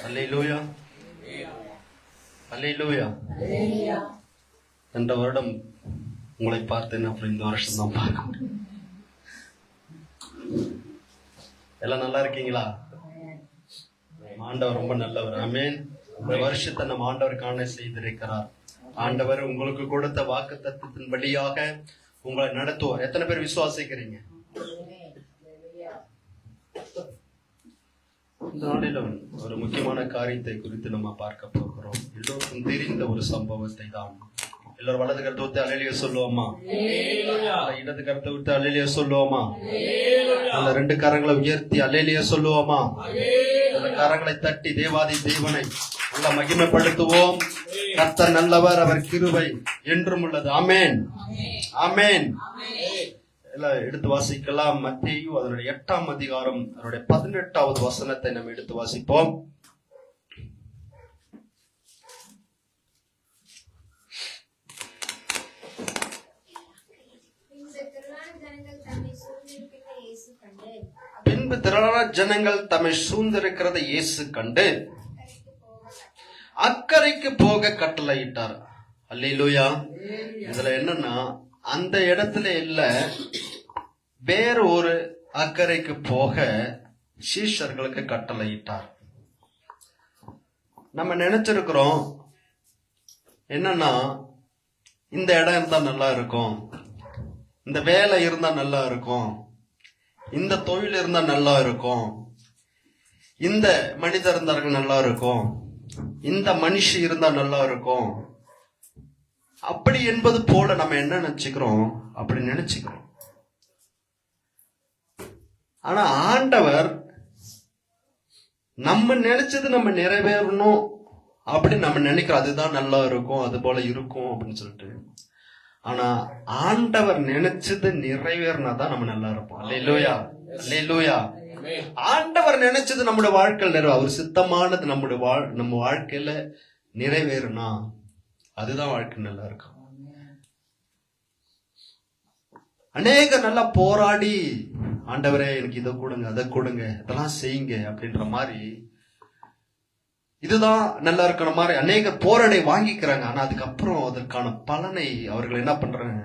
அல்லேலூயா, அல்லேலூயா. என்ற வருடம் உங்களை பார்த்தேன், அப்புறம் இந்த வருஷம் தான் பார்க்க முடியும். எல்லாம் நல்லா இருக்கீங்களா? ஆண்டவர் ரொம்ப நல்லவர். ஆமென். இந்த வருஷத்தை நம்ம ஆண்டவர் காண செய்திருக்கிறார். ஆண்டவர் உங்களுக்கு கொடுத்த வாக்குத்தத்தத்தின் படியாக உங்களை நடத்துவார். எத்தனை பேர் விசுவாசிக்கிறீங்க? இந்த நாளிலும் ஒரு முக்கியமான காரியத்தை குறித்து நம்ம பார்க்க போகிறோம். எல்லோருக்கும் தெரிந்த ஒரு சம்பவத்தை தான். எல்லாரும் வலது கருத்தை விட்டு அல்லேலூயா சொல்லுவோமா? இடது கருத்தை விட்டு அல்லேலூயா சொல்லுவோமா? அந்த 2 கரங்களை உயர்த்தி அல்லேலூயா சொல்லுவோமா? அந்த கரங்களை தட்டி தேவாதி தேவனை நல்ல மகிமைப்படுத்துவோம். கர்த்தர் நல்லவர், அவர் கிருபை என்றும் உள்ளது. ஆமென், ஆமென். எல்லாம் எடுத்து வாசிக்கலாம். மத்தேயு அதனுடைய 8ஆம் அதிகாரம் அதனுடைய 18வது வசனத்தை நம்ம எடுத்து வாசிப்போம். பின்பு திரளான ஜனங்கள் தம்மை சூழ்ந்திருக்கிறதை இயேசு கண்டு அக்கறைக்கு போக கட்டளையிட்டார். அல்லேலூயா. இதுல என்னன்னா, அந்த இடத்துல இல்ல, வேற ஒரு அக்கறைக்கு போக சீஷர்களுக்கு கட்டளையிட்டார். நம்ம நினைச்சிருக்கிறோம் என்னன்னா, இந்த இடம் இருந்தா நல்லா இருக்கும், இந்த வேலை இருந்தா நல்லா இருக்கும், இந்த தொழில் இருந்தா நல்லா இருக்கும், இந்த மனிதர் இருந்தார்கள் நல்லா இருக்கும், இந்த மனுஷி இருந்தா நல்லா இருக்கும், அப்படி என்பது போல நம்ம என்ன நினைச்சுக்கிறோம்? அப்படி நினைச்சுக்கிறோம். ஆனா ஆண்டவர் நம்ம நினைச்சது நம்ம நிறைவேறணும் அப்படி நம்ம நினைக்கிறோம். அதுதான் நல்லா இருக்கும், அது போல இருக்கும் அப்படின்னு சொல்லிட்டு. ஆனா ஆண்டவர் நினைச்சது நிறைவேறினாதான் நம்ம நல்லா இருப்போம். அல்லேலூயா, அல்லேலூயா. ஆண்டவர் நினைச்சது நம்முடைய வாழ்க்கையில் நிறைவே, அவர் சித்தமானது நம்ம வாழ்க்கையில நிறைவேறுனா அதுதான் வாழ்க்கை நல்லா இருக்கும். அநேக நல்லா போராடி ஆண்டவரே எனக்கு இதை கொடுங்க, அதை கொடுங்க, இதெல்லாம் செய்யுங்க அப்படின்ற மாதிரி, இதுதான் நல்லா இருக்கிற மாதிரி அநேக போராடை வாங்கிக்கிறாங்க. ஆனா அதுக்கப்புறம் அதற்கான பலனை அவர்கள் என்ன பண்றாங்க?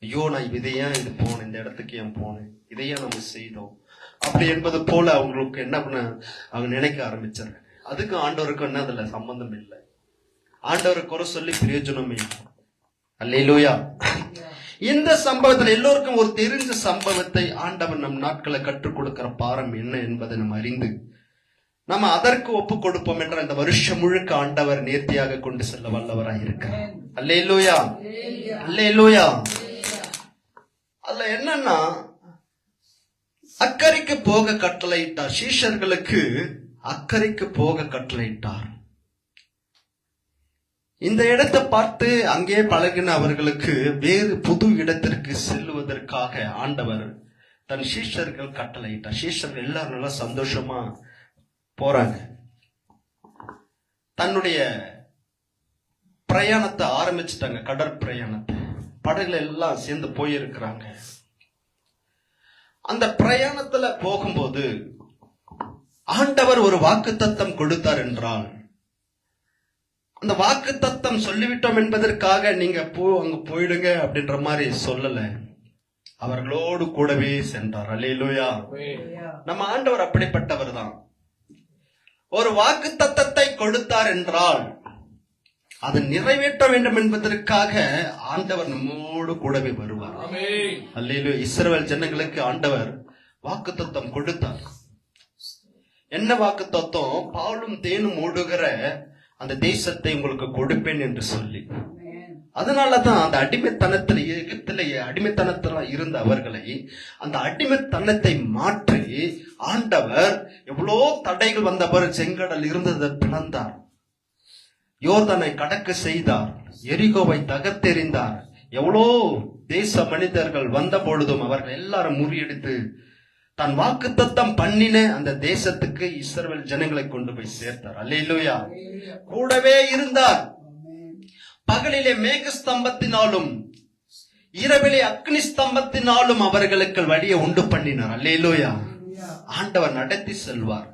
ஐயோ, நான் இதை ஏன் இது போனேன், இந்த இடத்துக்கு ஏன் போனேன், இதையே நம்ம செய்தோம் அப்படி என்பது போல அவங்களுக்கு என்ன பண்ண அவங்க நினைக்க ஆரம்பிச்சாங்க. அதுக்கு ஆண்டவருக்கும் என்ன அதுல சம்பந்தம் இல்லை. ஆண்டவரை குறை சொல்லி பிரயோஜனமே இல்லை. அல்லேலூயா. இந்த சம்பவத்தில் எல்லோருக்கும் ஒரு தெரிஞ்ச சம்பவத்தை ஆண்டவர் நம் நாட்களை கற்றுக் கொடுக்கிற பாரம் என்ன என்பதை நம்ம அறிந்து நம்ம அதற்கு ஒப்பு கொடுப்போம் என்ற இந்த வருஷம் முழுக்க ஆண்டவர் நேர்த்தியாக கொண்டு செல்ல வல்லவராக இருக்கிறார். அல்லேலூயா, அல்லேலூயா. அதுல என்னன்னா, அக்கறைக்கு போக கட்டளையிட்டார். சீஷர்களுக்கு அக்கறைக்கு போக கட்டளையிட்டார். இந்த இடத்தை பார்த்து அங்கே பழகின அவர்களுக்கு வேறு புது இடத்திற்கு செல்வதற்காக ஆண்டவர் தன் சீஷர்கள் கட்டளையிட்டார். சீஷர்கள் எல்லாரும் நல்லா சந்தோஷமா போறாங்க. தன்னுடைய பிரயாணத்தை ஆரம்பிச்சுட்டாங்க. கடற்பிரயாணத்தை படகுல எல்லாம் சேர்ந்து போயிருக்கிறாங்க. அந்த பிரயாணத்துல போகும்போது ஆண்டவர் ஒரு வாக்குத்தத்தம் கொடுத்தார் என்றால், அந்த வாக்குத்தத்தம் சொல்லிவிட்டோம் என்பதற்காக நீங்க அங்க போயிடுங்க அப்படின்ற மாதிரி சொல்லல. அவர்களோடு கூடவே சென்றார். அல்லேலூயா. நம்ம ஆண்டவர் அப்படிப்பட்டவர் தான். ஒரு வாக்குத்தத்தத்தை கொடுத்தார் என்றால் அதை நிறைவேற்ற வேண்டும் என்பதற்காக ஆண்டவர் நம்மோடு கூடவே வருவார். அல்லேலூயா. இஸ்ரவேல் ஜனங்களுக்கு ஆண்டவர் வாக்குத்தத்தம் கொடுத்தார். என்ன வாக்குத்தத்தம்? பாலும் தேனும் ஓடுகிற அந்த தேசத்தை உங்களுக்கு கொடுப்பேன் என்று சொல்லி. அதனாலதான் அந்த அடிமைத்தனத்தில், எகிப்திலே அடிமைத்தனத்துல இருந்த அவர்களை அந்த அடிமைத்தனத்தை மாற்றி ஆண்டவர் எவ்வளோ தடைகள் வந்தவர் செங்கடல் இருந்ததை பிளந்தார், யோர்தானை கடக்க செய்தார், எரிகோவை தகர்த்தெறிந்தார். எவ்வளோ தேச மனிதர்கள் வந்த பொழுதும் அவர்கள் எல்லாரும் முறியடித்து தன் வாக்குத்தத்தம் பண்ணின அந்த தேசத்துக்கு இஸ்ரவேல் ஜனங்களை கொண்டு போய் சேர்த்தார். அல்லேலூயா. கூடவே இருந்தார். பகலிலே மேக ஸ்தம்பத்தினாலும் இரவிலே அக்னி ஸ்தம்பத்தினாலும் அவர்களுக்கு வழியை உண்டு பண்ணினார். அல்லேலூயா. ஆண்டவர் நடத்தி செல்வார்.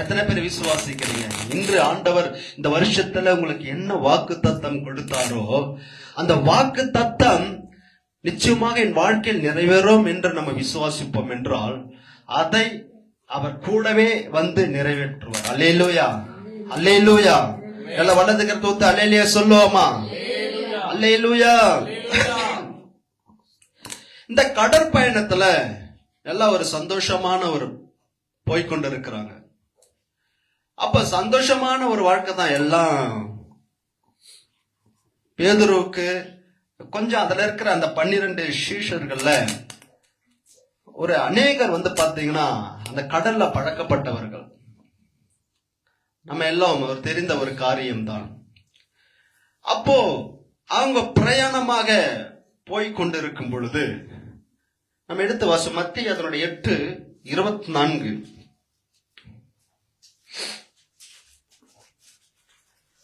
எத்தனை பேர் விசுவாசிக்கிறீங்க? இன்று ஆண்டவர் இந்த வருஷத்துல உங்களுக்கு என்ன வாக்கு தத்தம் கொடுத்தாரோ அந்த வாக்கு தத்தம் நிச்சயமாக என் வாழ்க்கையில் நிறைவேறும் என்று நம்ம விசுவாசிப்போம் என்றால் அதை அவர் கூடவே வந்து நிறைவேற்றுவார். அல்லேலூயா, அல்லேலூயா. எல்லாம் வலது கரத்தை ஊத்து அல்லேலூயா சொல்லுவோமா? அல்லேலூயா. இந்த கடற்பயணத்துல எல்லாம் ஒரு சந்தோஷமான ஒரு போய்கொண்டிருக்கிறாங்க. அப்ப சந்தோஷமான ஒரு வாழ்க்கை தான் எல்லாம். பேதுருவுக்கு கொஞ்சம் அதுல இருக்கிற அந்த 12 சீஷர்கள்ல ஒரு அநேகர் வந்து பாத்தீங்கன்னா அந்த கடல்ல பழக்கப்பட்டவர்கள். நம்ம எல்லாம் ஒரு தெரிந்த ஒரு காரியம்தான். அப்போ அவங்க பிரயாணமாக போய்கொண்டிருக்கும் பொழுது நம்ம எடுத்து வாசம் மத்திய அதனுடைய 8:24.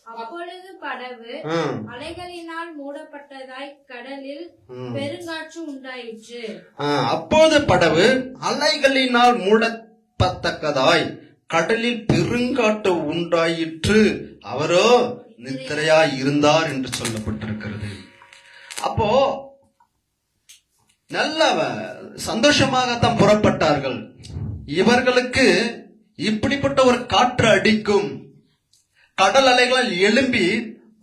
அப்பொழுது படவு அலைகளினால் மூடப்பட்டதாய் கடலில் பெருங்காற்று உண்டாயிற்று. அப்போது படவு அலைகளினால் மூடப்பட்டதாய் கடலில் பெருங்காற்று உண்டாயிற்று, அவரோ நித்திரையாய் இருந்தார் என்று சொல்லப்பட்டிருக்கிறது. அப்போ நல்ல சந்தோஷமாகத்தான் புறப்பட்டார்கள். இவர்களுக்கு இப்படிப்பட்ட ஒரு காற்று அடிக்கும், கடல் அலைகளால் எழும்பி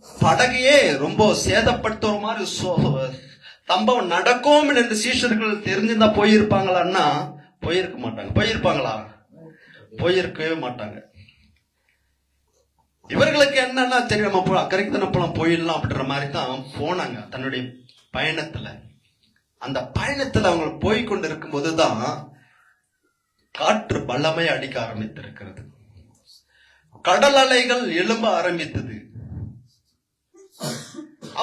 படகையே ரொம்ப சேதப்படுத்துற மாதிரி சம்பவம் நடக்கும் என்று சீஷர்கள் தெரிஞ்சிருந்தா போயிருப்பாங்களான்னா போயிருக்க மாட்டாங்க. போயிருப்பாங்களா? போயிருக்கவே மாட்டாங்க. இவர்களுக்கு என்னன்னா சரி நம்ம அக்கறைக்கு தானே போயிடலாம் அப்படின்ற மாதிரி தான் போனாங்க தன்னுடைய பயணத்துல. அந்த பயணத்துல அவங்க போய்கொண்டு இருக்கும் போதுதான் காற்று பலமை அடிக்க ஆரம்பித்திருக்கிறது. கடல் அலைகள் எழும்ப ஆரம்பித்தது.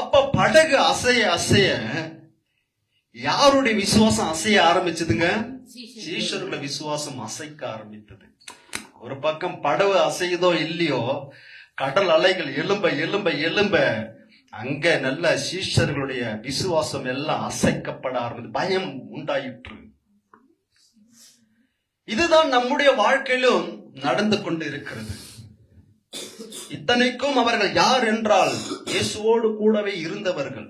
அப்ப படகு அசைய அசைய யாருடைய விசுவாசம் அசைய ஆரம்பிச்சதுங்க? சீஷர்களுடைய விசுவாசம் அசைக்க ஆரம்பித்தது. ஒரு பக்கம் படகு அசையுதோ இல்லையோ, கடல் அலைகள் எழும்ப எழும்ப எழும்ப அங்க நல்ல சீஷர்களுடைய விசுவாசம் எல்லாம் அசைக்கப்பட ஆரம்பித்து பயம் உண்டாயிற்று. இதுதான் நம்முடைய வாழ்க்கையிலும் நடந்து கொண்டு இருக்கிறது. இத்தனைக்கும் அவர்கள் யார் என்றால் இயேசுவோடு கூடவே இருந்தவர்கள்,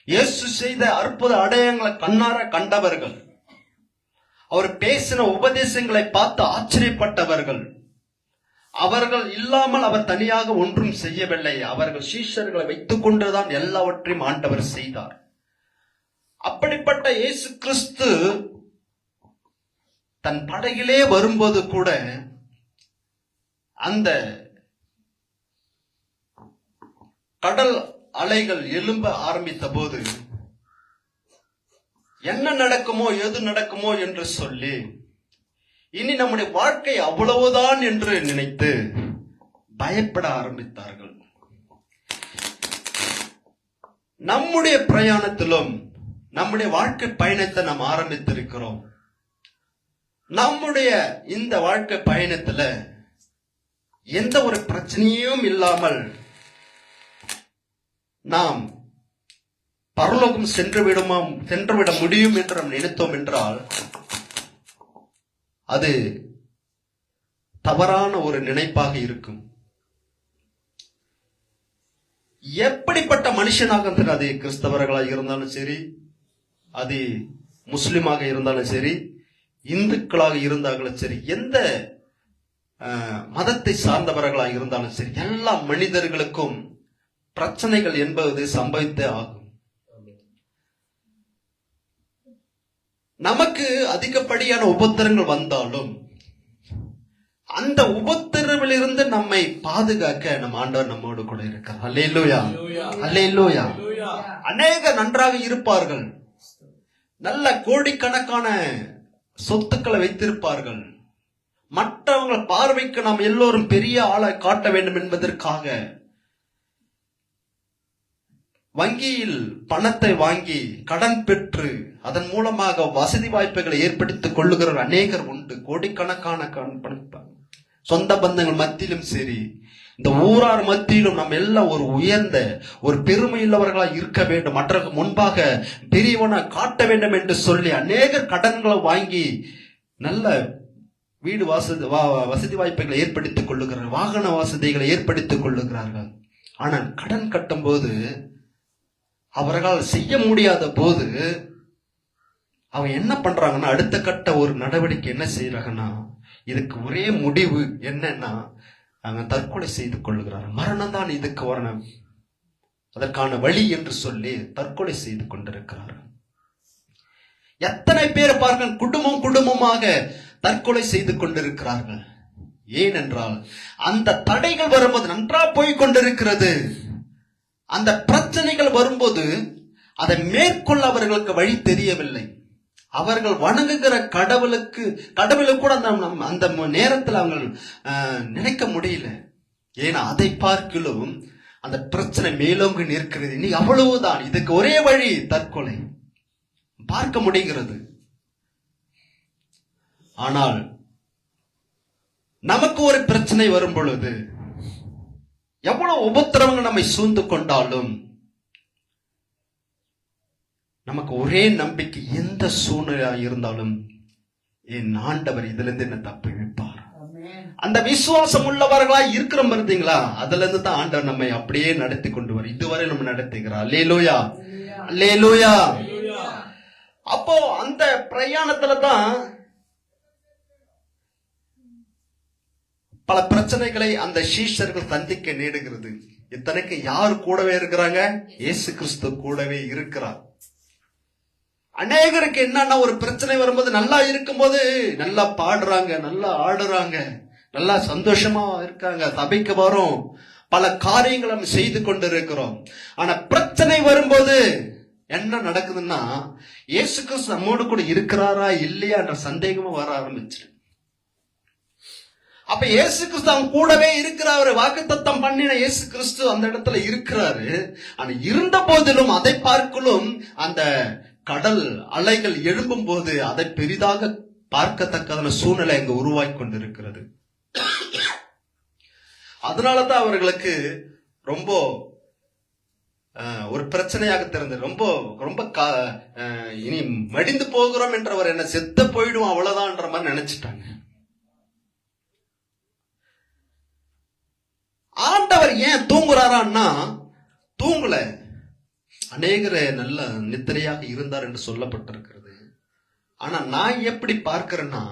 இயேசு செய்த அற்புத அடையாளங்களை கண்ணார கண்டவர்கள், அவர் பேசின உபதேசங்களை பார்த்து ஆச்சரியப்பட்டவர்கள். அவர்கள் இல்லாமல் அவர் தனியாக ஒன்றும் செய்யவில்லை. அவர்கள் சீஷர்களை வைத்துக் கொண்டுதான் எல்லாவற்றையும் ஆண்டவர் செய்தார். அப்படிப்பட்ட இயேசு கிறிஸ்து தன் படகிலே வரும்போது கூட அந்த கடல் அலைகள் எழும்ப ஆரம்பித்த போது என்ன நடக்குமோ எது நடக்குமோ என்று சொல்லி இனி நம்முடைய வாழ்க்கை அவ்வளவுதான் என்று நினைத்து பயப்பட ஆரம்பித்தார்கள். நம்முடைய பிரயாணத்திலும் நம்முடைய வாழ்க்கை பயணத்தை நாம் ஆரம்பித்திருக்கிறோம். நம்முடைய இந்த வாழ்க்கை பயணத்துல எந்த ஒரு பிரச்சனையும் இல்லாமல் நாம் பரலோகம் சென்றுவிட முடியும் என்று நாம் நினைத்தோம் என்றால் அது தவறான ஒரு நினைப்பாக இருக்கும். எப்படிப்பட்ட மனுஷனாக அது கிறிஸ்தவர்களாக இருந்தாலும் சரி, அது முஸ்லிமாக இருந்தாலும் சரி, இந்துக்களாக இருந்தாலும் சரி, எந்த மதத்தை சார்ந்தவர்களாக இருந்தாலும் சரி, எல்லா மனிதர்களுக்கும் பிரச்சனைகள் என்பது சம்பவித்தே ஆகும். நமக்கு அதிகப்படியான உபத்திரங்கள் வந்தாலும் அந்த உபத்திரவிலிருந்து நம்மை பாதுகாக்க நம் ஆண்டவர் நம்மோடு கூட இருக்கார். அல்லேலூயா, அல்லேலூயா. அநேக நன்றாக இருப்பார்கள், நல்ல கோடிக்கணக்கான சொத்துக்களை வைத்திருப்பார்கள். மற்றவங்க பார்வைக்கு நாம் எல்லோரும் பெரிய ஆளை காட்ட வேண்டும் என்பதற்காக வங்கியில் பணத்தை வாங்கி கடன் பெற்று அதன் மூலமாக வசதி வாய்ப்புகளை ஏற்படுத்திக் கொள்ளுகிற அநேகர் உண்டு. கோடிக்கணக்கான சொந்த பந்தங்கள் மத்தியிலும் சரி, இந்த ஊரார் மத்தியிலும் நம்ம எல்லாம் ஒரு உயர்ந்த ஒரு பெருமையுள்ளவர்களா இருக்க வேண்டும், மற்றவர்கள் முன்பாக பெரியவனா காட்ட வேண்டும் என்று சொல்லி அநேகர் கடன்களை வாங்கி நல்ல வீடு வசதி வாய்ப்புகளை ஏற்படுத்திக் கொள்ளுகிறார்கள், வாகன வசதிகளை ஏற்படுத்திக் கொள்ளுகிறார்கள். ஆனால் கடன் கட்டும் போது அவர்களால் செய்ய முடியாத போது அவங்க என்ன பண்றாங்கன்னா, அடுத்த கட்ட ஒரு நடவடிக்கை என்ன செய்யறாங்கன்னா, இதுக்கு ஒரே முடிவு என்னன்னா அவங்க தற்கொலை செய்து கொள்ளுகிறார்கள். மரணம் தான் இதுக்கு வரணும், அதற்கான வழி என்று சொல்லி தற்கொலை செய்து கொண்டிருக்கிறார்கள். எத்தனை பேர் பாருங்கள், குடும்பமாக தற்கொலை செய்து கொண்டிருக்கிறார்கள். ஏனென்றால் அந்த தடைகள் வரும்போது நன்றா போய் கொண்டிருக்கிறது, அந்த பிரச்சனைகள் வரும்போது அதை மேற்கொள்ள அவர்களுக்கு வழி தெரியவில்லை. அவர்கள் வணங்குகிற கடவுளுக்கு கூட அந்த நேரத்தில் அவங்க நினைக்க முடியல. ஏன்னா அதை பார்க்கலும் அந்த பிரச்சனை மேலோங்கி நிற்கிறது. நீ அவ்வளவுதான், இதுக்கு ஒரே வழி தற்கொலை பார்க்க முடிகிறது. ஆனால் நமக்கு ஒரு பிரச்சனை வரும் பொழுது, எவ்வளவு உபத்திரவங்கள் நம்மை சூழ்ந்து கொண்டாலும், நமக்கு ஒரே நம்பிக்கை, எந்த சூழ்நிலையா இருந்தாலும் என் ஆண்டவர் இதுல இருந்து என்ன தப்பி வைப்பார். அந்த விசுவாசம் உள்ளவர்களாய் இருக்கிறோம் பார்த்தீங்களா, அதுல இருந்து தான் ஆண்டவர் நம்மை அப்படியே நடத்தி கொண்டு வர இதுவரை நம்ம நடத்துகிறார். அல்லேலூயா, அல்லேலூயா. அப்போ அந்த பிரயாணத்துல தான் பல பிரச்சனைகளை அந்த சீஷர்கள் சந்திக்க நேடுகிறது. இத்தனைக்கு யார் கூடவே இருக்கிறாங்க? இயேசு கிறிஸ்து கூடவே இருக்கிறார். அநேகருக்கு என்னன்னா, ஒரு பிரச்சனை வரும்போது, நல்லா இருக்கும்போது நல்லா பாடுறாங்க, நல்லா ஆடுறாங்க, நல்லா சந்தோஷமா இருக்காங்க, சபைக்கு வரும், பல காரியங்களை நம்ம செய்து கொண்டு இருக்கிறோம். ஆனா பிரச்சனை வரும்போது என்ன நடக்குதுன்னா, இயேசு கிறிஸ்து நம்மோடு கூட இருக்கிறாரா இல்லையா என்ற சந்தேகமும் வர ஆரம்பிச்சிரு. அப்ப இயேசு கிறிஸ்து அவங்க கூடவே இருக்கிறாரு, வாக்குத்தத்தம் பண்ணின இயேசு கிறிஸ்து அந்த இடத்துல இருக்கிறாரு. ஆனா இருந்த போதிலும் அதை பார்க்கலும் அந்த கடல் அலைகள் எழும்பும் போது அதை பெரிதாக பார்க்கத்தக்கதான சூழ்நிலை அங்கு உருவாக்கி கொண்டிருக்கிறது. அதனாலதான் அவர்களுக்கு ரொம்ப ஒரு பிரச்சனையாக தெரிந்தது. ரொம்ப ரொம்ப இனி மடிந்து போகிறோம் என்றவர், என்ன செத்த போயிடுவோம் அவ்வளவுதான்ற மாதிரி நினைச்சிட்டாங்க. ஆண்டவர் ஏன் தூங்குறாரான்னா, தூங்கல, அநேகர் நல்ல நித்திரையாக இருந்தார் என்று சொல்லப்பட்டிருக்கிறது. ஆனா நான் எப்படி பார்க்கிறேன்னா,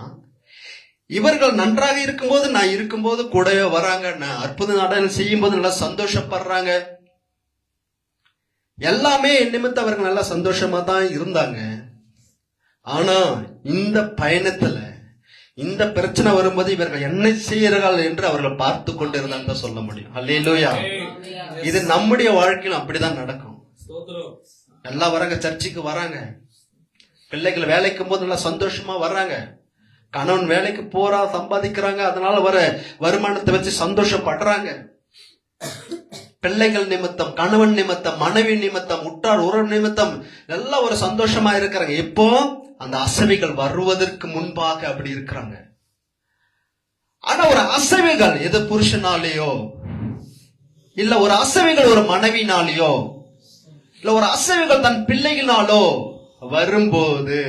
இவர்கள் நன்றாக இருக்கும்போது, நான் இருக்கும்போது கூடவே வராங்க, அற்புத நாடகம் செய்யும் போது நல்லா சந்தோஷப்படுறாங்க, எல்லாமே என் நிமித்தம் அவர்கள் நல்லா சந்தோஷமா தான் இருந்தாங்க. ஆனா இந்த பயணத்துல இந்த பிரச்சனை வரும்போது இவர்கள் என்ன செய்கிறார்கள் என்று அவர்கள் பார்த்து கொண்டு இருந்தாங்க சொல்ல முடியும். அல்லேலூயா. இது நம்முடைய வாழ்க்கையில் அப்படிதான் நடக்கும். எல்லாம் வராங்க, சர்ச்சுக்கு வராங்க, பிள்ளைகள் வேலைக்கும் போது நல்லா சந்தோஷமா வர்றாங்க, கணவன் வேலைக்கு போறா சம்பாதிக்கிறாங்க, அதனால வர வருமானத்தை வச்சு சந்தோஷப்படுறாங்க. பிள்ளைகள் நிமித்தம், கணவன் நிமித்தம், மனைவி நிமித்தம், உற்றார் உறவு நிமித்தம் எல்லாம் ஒரு சந்தோஷமா இருக்கிறாங்க. இப்போ அந்த அசைவுகள் வருவதற்கு முன்பாக அப்படி இருக்கிறாங்க. ஆனா ஒரு அசைவுகள் எது புருஷனாலேயோ, இல்ல ஒரு அசைவுகள் ஒரு மனைவினாலேயோ, இல்ல ஒரு அசைவுகள் தன் பிள்ளைகளாலோ வரும்போது,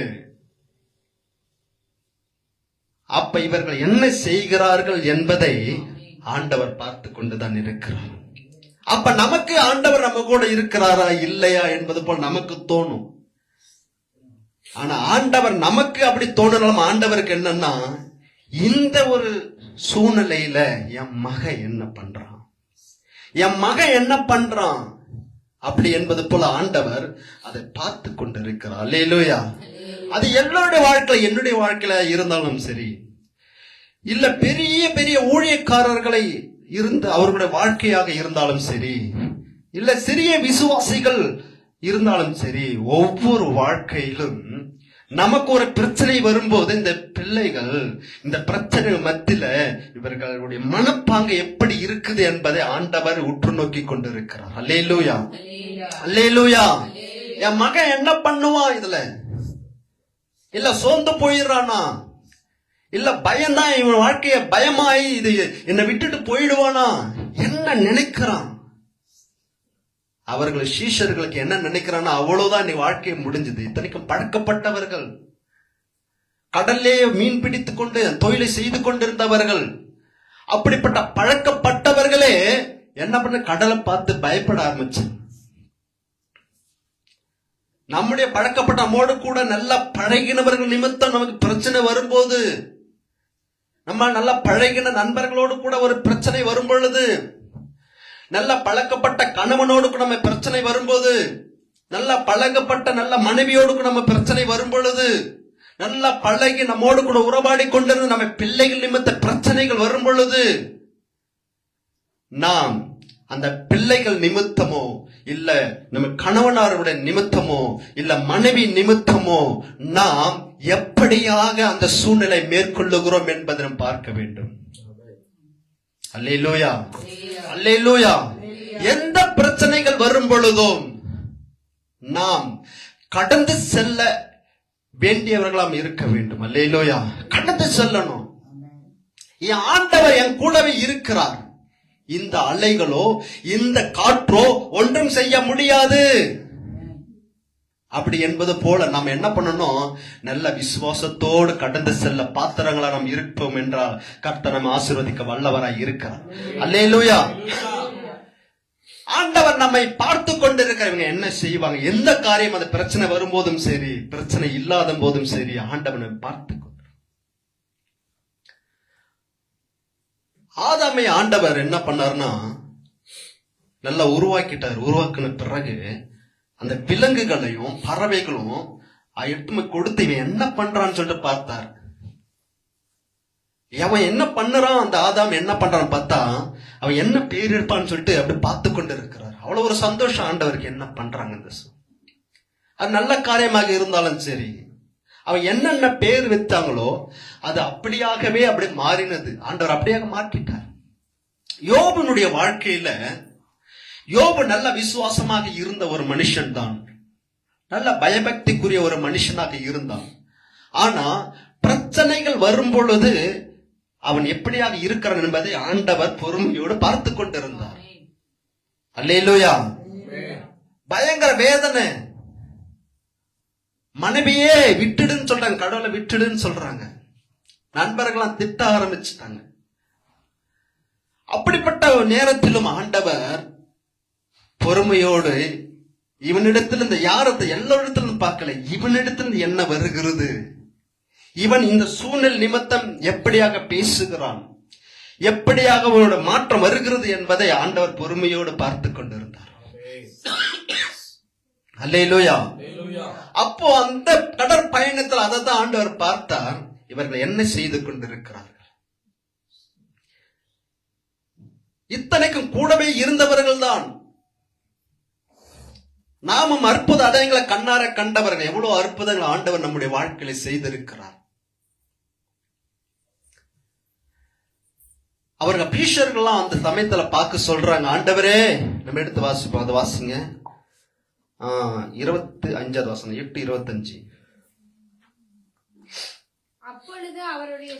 அப்ப இவர்கள் என்ன செய்கிறார்கள் என்பதை ஆண்டவர் பார்த்து கொண்டுதான் இருக்கிறார். அப்ப நமக்கு ஆண்டவர் நம்ம கூட இருக்கிறாரா இல்லையா என்பது போல் நமக்கு தோணும். ஆனா ஆண்டவர் நமக்கு அப்படி தோணலாம். ஆண்டவருக்கு என்னன்னா, இந்த ஒரு சூழ்நிலையில என் மகன் என்ன பண்றான், என் மகன் என்ன பண்றான் அப்படி என்பது போல ஆண்டவர் அதை பார்த்து கொண்டிருக்கிறார். அல்லேலூயா. அது எல்லாருடைய வாழ்க்கையில, என்னுடைய வாழ்க்கையில இருந்தாலும் சரி, இல்ல பெரிய பெரிய ஊழியக்காரர்களை இருந்து அவர்களுடைய வாழ்க்கையாக இருந்தாலும் சரி, இல்ல சிறிய விசுவாசிகள் இருந்தாலும் சரி, ஒவ்வொரு வாழ்க்கையிலும் நமக்கு ஒரு பிரச்சனை வரும்போது இந்த பிள்ளைகள் இந்த பிரச்சனை மத்தியில இவர்களுடைய மனப்பாங்கு எப்படி இருக்குது என்பதை ஆண்டவர் உற்று நோக்கி கொண்டிருக்கிறார். அல்லேலூயா, அல்லேலூயா. என் மகன் என்ன பண்ணுவான் இதுல, இல்ல சோர்ந்து போயிடுறானா, இல்ல பயம்தான் இவன் வாழ்க்கைய பயமாயி இது என்னை விட்டுட்டு போயிடுவானா, என்ன நினைக்கிறான். அவர்கள் சீஷர்களுக்கு என்ன நினைக்கிறான்னா, அவ்வளவுதான் நீ வாழ்க்கையை முடிஞ்சது. இத்தனைக்கும் பழக்கப்பட்டவர்கள், கடல்லே மீன் பிடித்துக் கொண்டு தொழிலை செய்து கொண்டிருந்தவர்கள், அப்படிப்பட்ட பழக்கப்பட்டவர்களே என்ன பண்ண கடலை பார்த்து பயப்பட ஆரம்பிச்சு. நம்முடைய பழக்கப்பட்ட நம்மோடு கூட நல்லா பழகினவர்கள் நிமித்தம் நமக்கு பிரச்சனை வரும்போது, நம்ம நல்லா பழகின நண்பர்களோடு கூட ஒரு பிரச்சனை வரும் பொழுது, நல்ல பழக்கப்பட்ட கணவனோடு கூட நம்ம பிரச்சனை வரும்போது, நல்ல பழகப்பட்ட நல்ல மனைவியோடு கூட நம்ம பிரச்சனை வரும் பொழுது, நல்லா பழகி நம்மோடு கூட உறவாடி கொண்டிருந்து நம்ம பிள்ளைகள் நிமித்த பிரச்சனைகள் வரும் பொழுது, நாம் அந்த பிள்ளைகள் நிமித்தமோ இல்ல நம்ம கணவனாருடைய நிமித்தமோ இல்ல மனைவி நிமித்தமோ நாம் எப்படியாக அந்த சூழ்நிலை மேற்கொள்ளுகிறோம் என்பதை நாம் பார்க்க வேண்டும். அல்லேலூயா, அல்லேலூயா. எந்த பிரச்சனைகள் வரும் பொழுதும் நாம் கடந்து செல்ல வேண்டியவர்களாம் இருக்க வேண்டும். அல்லேலூயா, கடந்து செல்லணும். என் ஆண்டவர் என் கூடவே இருக்கிறார், இந்த அலைகளோ இந்த காற்றோ ஒன்றும் செய்ய முடியாது அப்படி என்பது போல நாம் என்ன பண்ணணும், நல்ல விசுவாசத்தோடு கடந்து செல்ல பாத்திரங்களா நாம் இருப்போம் என்றால் கர்த்தர் நம்மை ஆசீர்வதிக்க வல்லவராய் இருக்கிறார். அல்லேலூயா. ஆண்டவர் நம்மை பார்த்து கொண்டிருக்கிறவங்க என்ன செய்வாங்க, எந்த காரியம் அந்த பிரச்சனை வரும்போதும் சரி பிரச்சனை இல்லாத போதும் சரி ஆண்டவனை பார்த்து கொண்டு. ஆதாமை ஆண்டவர் என்ன பண்ணார்னா நல்லா உருவாக்கிட்டார். உருவாக்கின பிறகு அந்த விலங்குகளையும் பறவைகளும் எடுத்து கொடுத்து இவன் என்ன பண்றான்னு சொல்லிட்டு பார்த்தார். அவன் என்ன பண்ணுறான், அந்த ஆதாம் என்ன பண்றான்னு பார்த்தா அவன் என்ன பேர் இருப்பான்னு சொல்லிட்டு அப்படி பார்த்து கொண்டு இருக்கிறார். அவ்வளவு ஒரு சந்தோஷம் ஆண்டவருக்கு. என்ன பண்றாங்க அது நல்ல காரியமாக இருந்தாலும் சரி, அவன் என்னென்ன பேர் வைத்தாங்களோ அது அப்படியாகவே அப்படி மாறினது. ஆண்டவர் அப்படியாக மாற்றிட்டார். யோபனுடைய வாழ்க்கையில யோபு நல்ல விசுவாசமாக இருந்த ஒரு மனுஷன் தான், நல்ல பயபக்திக்குரிய ஒரு மனுஷனாக இருந்தான். ஆனா பிரச்சனைகள் வரும் பொழுது அவன் எப்படியாக இருக்கிறான் என்பதை ஆண்டவர் பொறுமையோடு பார்த்து கொண்டிருந்தார். அல்லேலூயா. பயங்கர வேதனை, மனைவியே விட்டுடுன்னு சொல்றாங்க, கடவுளை விட்டுடுன்னு சொல்றாங்க, நண்பர்களாம் திட்ட ஆரம்பிச்சுட்டாங்க. அப்படிப்பட்ட நேரத்திலும் ஆண்டவர் பொறுமையோடு இவனிடத்திலிருந்து யாரத்தை எல்லோரிடத்திலும் பார்க்கல, இவனிடத்திலிருந்து என்ன வருகிறது, இவன் இந்த சூழ்நிலை நிமித்தம் எப்படியாக பேசுகிறான், எப்படியாக அவனோட மாற்றம் வருகிறது என்பதை ஆண்டவர் பொறுமையோடு பார்த்து கொண்டிருந்தார். அல்லேலூயா. அப்போ அந்த கடற்பயணத்தில் அதை தான் ஆண்டவர் பார்த்தார், இவர்கள் என்ன செய்து கொண்டிருக்கிறார்கள். இத்தனைக்கும் கூடவே இருந்தவர்கள் தான். நாமும் அற்புத அடையங்களை கண்ணார கண்டவர்கள். எவ்வளவு அற்புதங்கள் ஆண்டவர் நம்முடைய வாழ்க்கையில செய்திருக்கிறார். அவர்கள் பீஷர்கள்லாம் அந்த சமயத்துல பார்க்க சொல்றாங்க, ஆண்டவரே நம்ம எடுத்து வாசிப்போம், அதை வாசிங்க. 25வது வசனம், 8:25. அப்பொழுது அவருடைய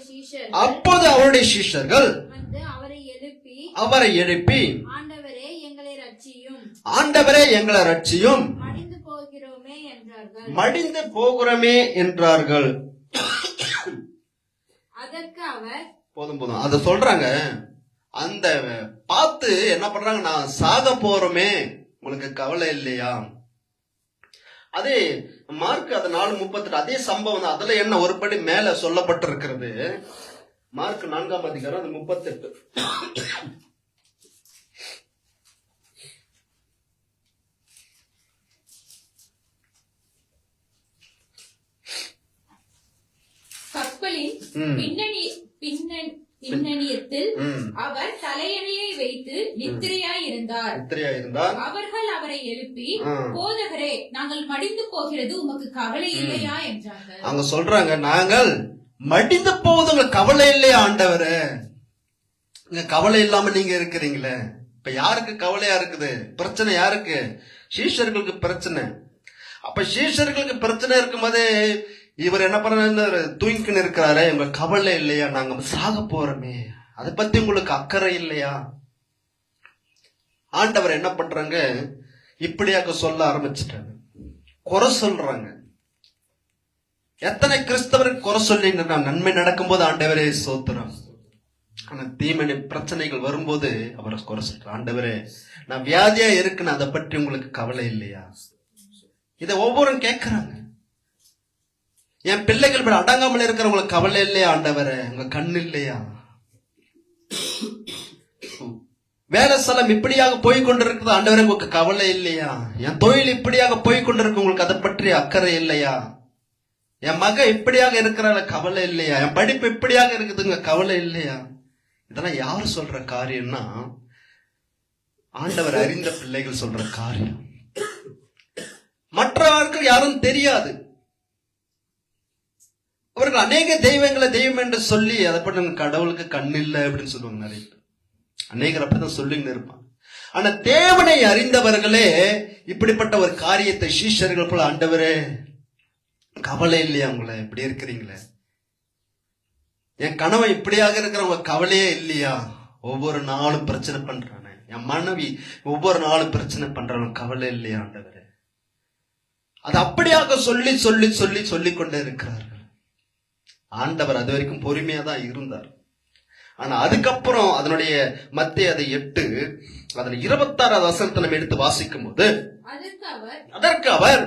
சீஷர்கள் அவரை எழுப்பி ஆண்டவரே எங்களை ரட்சியும், மடிந்து போகிறோமே என்றார்கள். அதற்கு அவர் போதும் அத சொல்றாங்க. அந்த பார்த்து என்ன பண்றாங்க, நான் சாக போறோமே, உங்களுக்கு கவலை இல்லையா? அதே மார்க் அது 4:38 அதே சம்பவம். அதுல என்ன ஒருபடி மேல சொல்லப்பட்டிருக்கிறது. மார்க் 4ஆம் அதிகாரம் அது 38. கப்பலின் பின்னணியத்தில் அவர் தலையணையை வைத்து நித்திரையாய் இருந்தார். அவர்கள் அவரை எழுப்பி, போதகரே, நாங்கள் மடிந்து போகிறது உமக்கு கவலை இல்லையா என்றார்கள். அவங்க சொல்றாங்க, நாங்கள் மடிந்து போவது உங்களுக்கு கவலை இல்லையா ஆண்டவரே? கவலை இல்லாம நீங்க இருக்கிறீங்களே. இப்ப யாருக்கு கவலையா இருக்குது? பிரச்சனை யாருக்கு? சீஷர்களுக்கு பிரச்சனை. அப்ப சீஷர்களுக்கு பிரச்சனை இருக்கும்போதே இவர் என்ன பண்றாரு, தூங்கின்னு இருக்கிறாரு. உங்க கவலை இல்லையா? நாங்க சாக போறோமே, அதை பத்தி உங்களுக்கு அக்கறை இல்லையா? ஆண்டவர் என்ன பண்றாங்க, இப்படியாக சொல்ல ஆரம்பிச்சுட்டாங்க, குறை சொல்றாங்க. எத்தனை கிறிஸ்தவருக்கு குறை சொல்லிங்க, நன்மை நடக்கும்போது ஆண்டவரே சோத்திரம், ஆனா தீமனை பிரச்சனைகள் வரும்போது அவரை குறை சொல்ற. ஆண்டவரே நான் வியாதியா இருக்குன்னு அதை பற்றி உங்களுக்கு கவலை இல்லையா? இதை ஒவ்வொருவரும் கேட்கிறாங்க. என் பிள்ளைகள் அடங்காமல் இருக்கிறவங்களுக்கு கவலை இல்லையா ஆண்டவரே? உங்க கண்ணு இல்லையா? வேலை ஸ்தலம் இப்படியாக போய் கொண்டிருக்கிறது ஆண்டவரே, உங்களுக்கு கவலை இல்லையா? என் தொழில் இப்படியாக போய் கொண்டிருக்கு, உங்களுக்கு அதை பற்றி அக்கறை இல்லையா? என் மக இப்படியாக இருக்கிறால கவலை இல்லையா? என் படிப்பு இப்படியாக இருக்குதுங்க கவலை இல்லையா? இதெல்லாம் யாரு சொல்ற காரியம்னா ஆண்டவர் அறிந்த பிள்ளைகள் சொல்ற காரியம். மற்றவர்கள் யாரும் தெரியாது. அவர்கள் அநேக தெய்வங்களை தெய்வம் என்று சொல்லி அதை பற்றி கடவுளுக்கு கண் இல்லை அப்படின்னு சொல்லுவாங்க. நிறைய அநேகர் அப்படிதான் சொல்லின்னு இருப்பாங்க. ஆனா தேவனை அறிந்தவர்களே இப்படிப்பட்ட ஒரு காரியத்தை சீஷர்கள் போல, ஆண்டவரே கவலை இல்லையா உங்களை இப்படி இருக்கிறீங்களே, என் கணவன் இப்படியாக இருக்கிறவங்க கவலையே இல்லையா, ஒவ்வொரு நாளும் பிரச்சனை பண்றானே, என் மனைவி ஒவ்வொரு நாளும் பிரச்சனை பண்றவன் கவலை இல்லையா ஆண்டவரே, அது அப்படியாக சொல்லி சொல்லி சொல்லி சொல்லி கொண்டே இருக்கிறார்கள். ஆண்டவர் அது வரைக்கும் பொறுமையா தான் இருந்தார். ஆனா அதுக்கப்புறம் அதனுடைய மத்திய அதை 8 அதுல 26வது வசனத்தை நம்ம எடுத்து வாசிக்கும் போது அதற்கு அவர்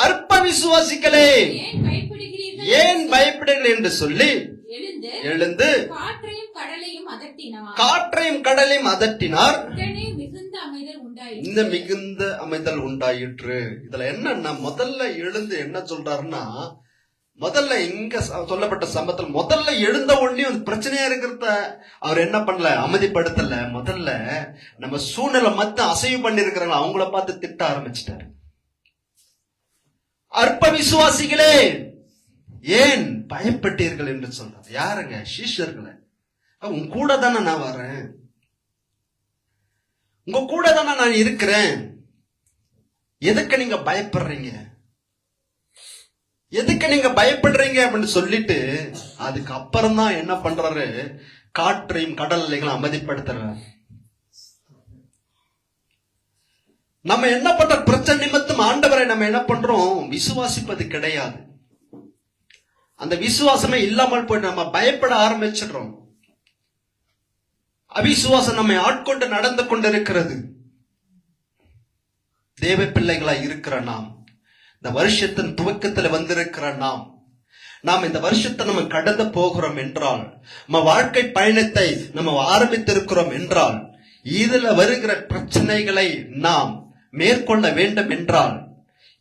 அற்ப விசுவாசிகளே ஏன் பயப்படுகிறீர்கள் என்று சொல்லி எழுந்து காற்றையும் கடலையும் அதட்டினார். இந்த மிகுந்த அமைதல் உண்டாயிற்று. இதுல என்னன்னா முதல்ல எழுந்து என்ன சொல்றாருன்னா, முதல்ல இங்க சொல்லப்பட்ட சம்பவத்தில் முதல்ல எழுந்த உடனே பிரச்சனையா இருக்கிறத அவர் என்ன பண்ணல, அமைதிப்படுத்தல. முதல்ல நம்ம சூழ்நிலை மத்த அசைவு பண்ணி இருக்கிறாங்க அவங்கள பார்த்து திட்ட ஆரம்பிச்சிட்டாரு. அற்ப விசுவாசிகளே ஏன் பயப்பட்டீர்கள் என்று சொல்றாரு. யாருங்க? சீஷர்களை. உங்க கூட தானே நான் வர்றேன், உங்க கூட தானே நான் இருக்கிறேன், எதுக்கு நீங்க பயப்படுறீங்க, எதுக்கு நீங்க பயப்படுறீங்க அப்படின்னு சொல்லிட்டு அதுக்கு அப்புறம் தான் என்ன பண்றாரு, காற்றையும் கடல் அலைகளும் அமைதிப்படுத்துறாரு. நம்ம என்ன பண்ற பிரச்சனை நிமித்தம் ஆண்டவரை நம்ம என்ன பண்றோம், விசுவாசிப்பது கிடையாது. அந்த விசுவாசமே இல்லாமல் போய் நம்ம பயப்பட ஆரம்பிச்சிடுறோம். அவிசுவாசம் நம்மை ஆட்கொண்டு நடந்து கொண்டிருக்கிறது. தேவ பிள்ளைகளா இருக்கிற நாம், இந்த வருஷத்தின் துவக்கத்தில் வந்திருக்கிற நாம் இந்த வருஷத்தை நம்ம கடந்து போகிறோம் என்றால், நம்ம வாழ்க்கை பயணத்தை நம்ம ஆரம்பித்திருக்கிறோம் என்றால், இதுல வருகிற பிரச்சனைகளை நாம் மேற்கொள்ள வேண்டும் என்றால்,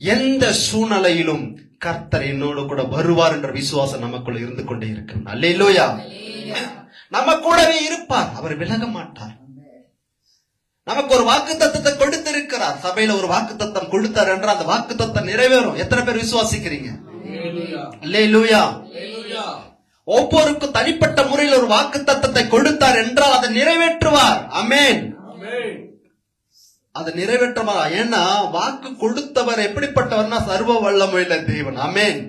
எந்த சூழ்நிலையிலும் கர்த்தர் என்னோடு கூட வருவார் என்ற விசுவாசம் நமக்குள்ள இருந்து கொண்டே இருக்கு. அல்லேலூயா. நம்ம கூடவே இருப்பார், அவர் விலக மாட்டார். நமக்கு ஒரு வாக்கு தத்தத்தை கொடுத்திருக்கிறார். சபையில ஒரு வாக்கு தத்தம் கொடுத்தார் என்றால் அந்த வாக்கு தத்தம் நிறைவேறும். எத்தனை பேர் விசுவாசிக்கிறீங்க? அல்லேலூயா. ஒவ்வொருக்கும் தனிப்பட்ட முறையில் ஒரு வாக்கு தத்தத்தை கொடுத்தார் என்றால் அதை நிறைவேற்றுவார். ஆமென். அதை நிறைவேற்றுவார். ஏன்னா வாக்கு கொடுத்தவர் எப்படிப்பட்டவர்னா சர்வ வல்லமையுள்ள தேவன். ஆமென்.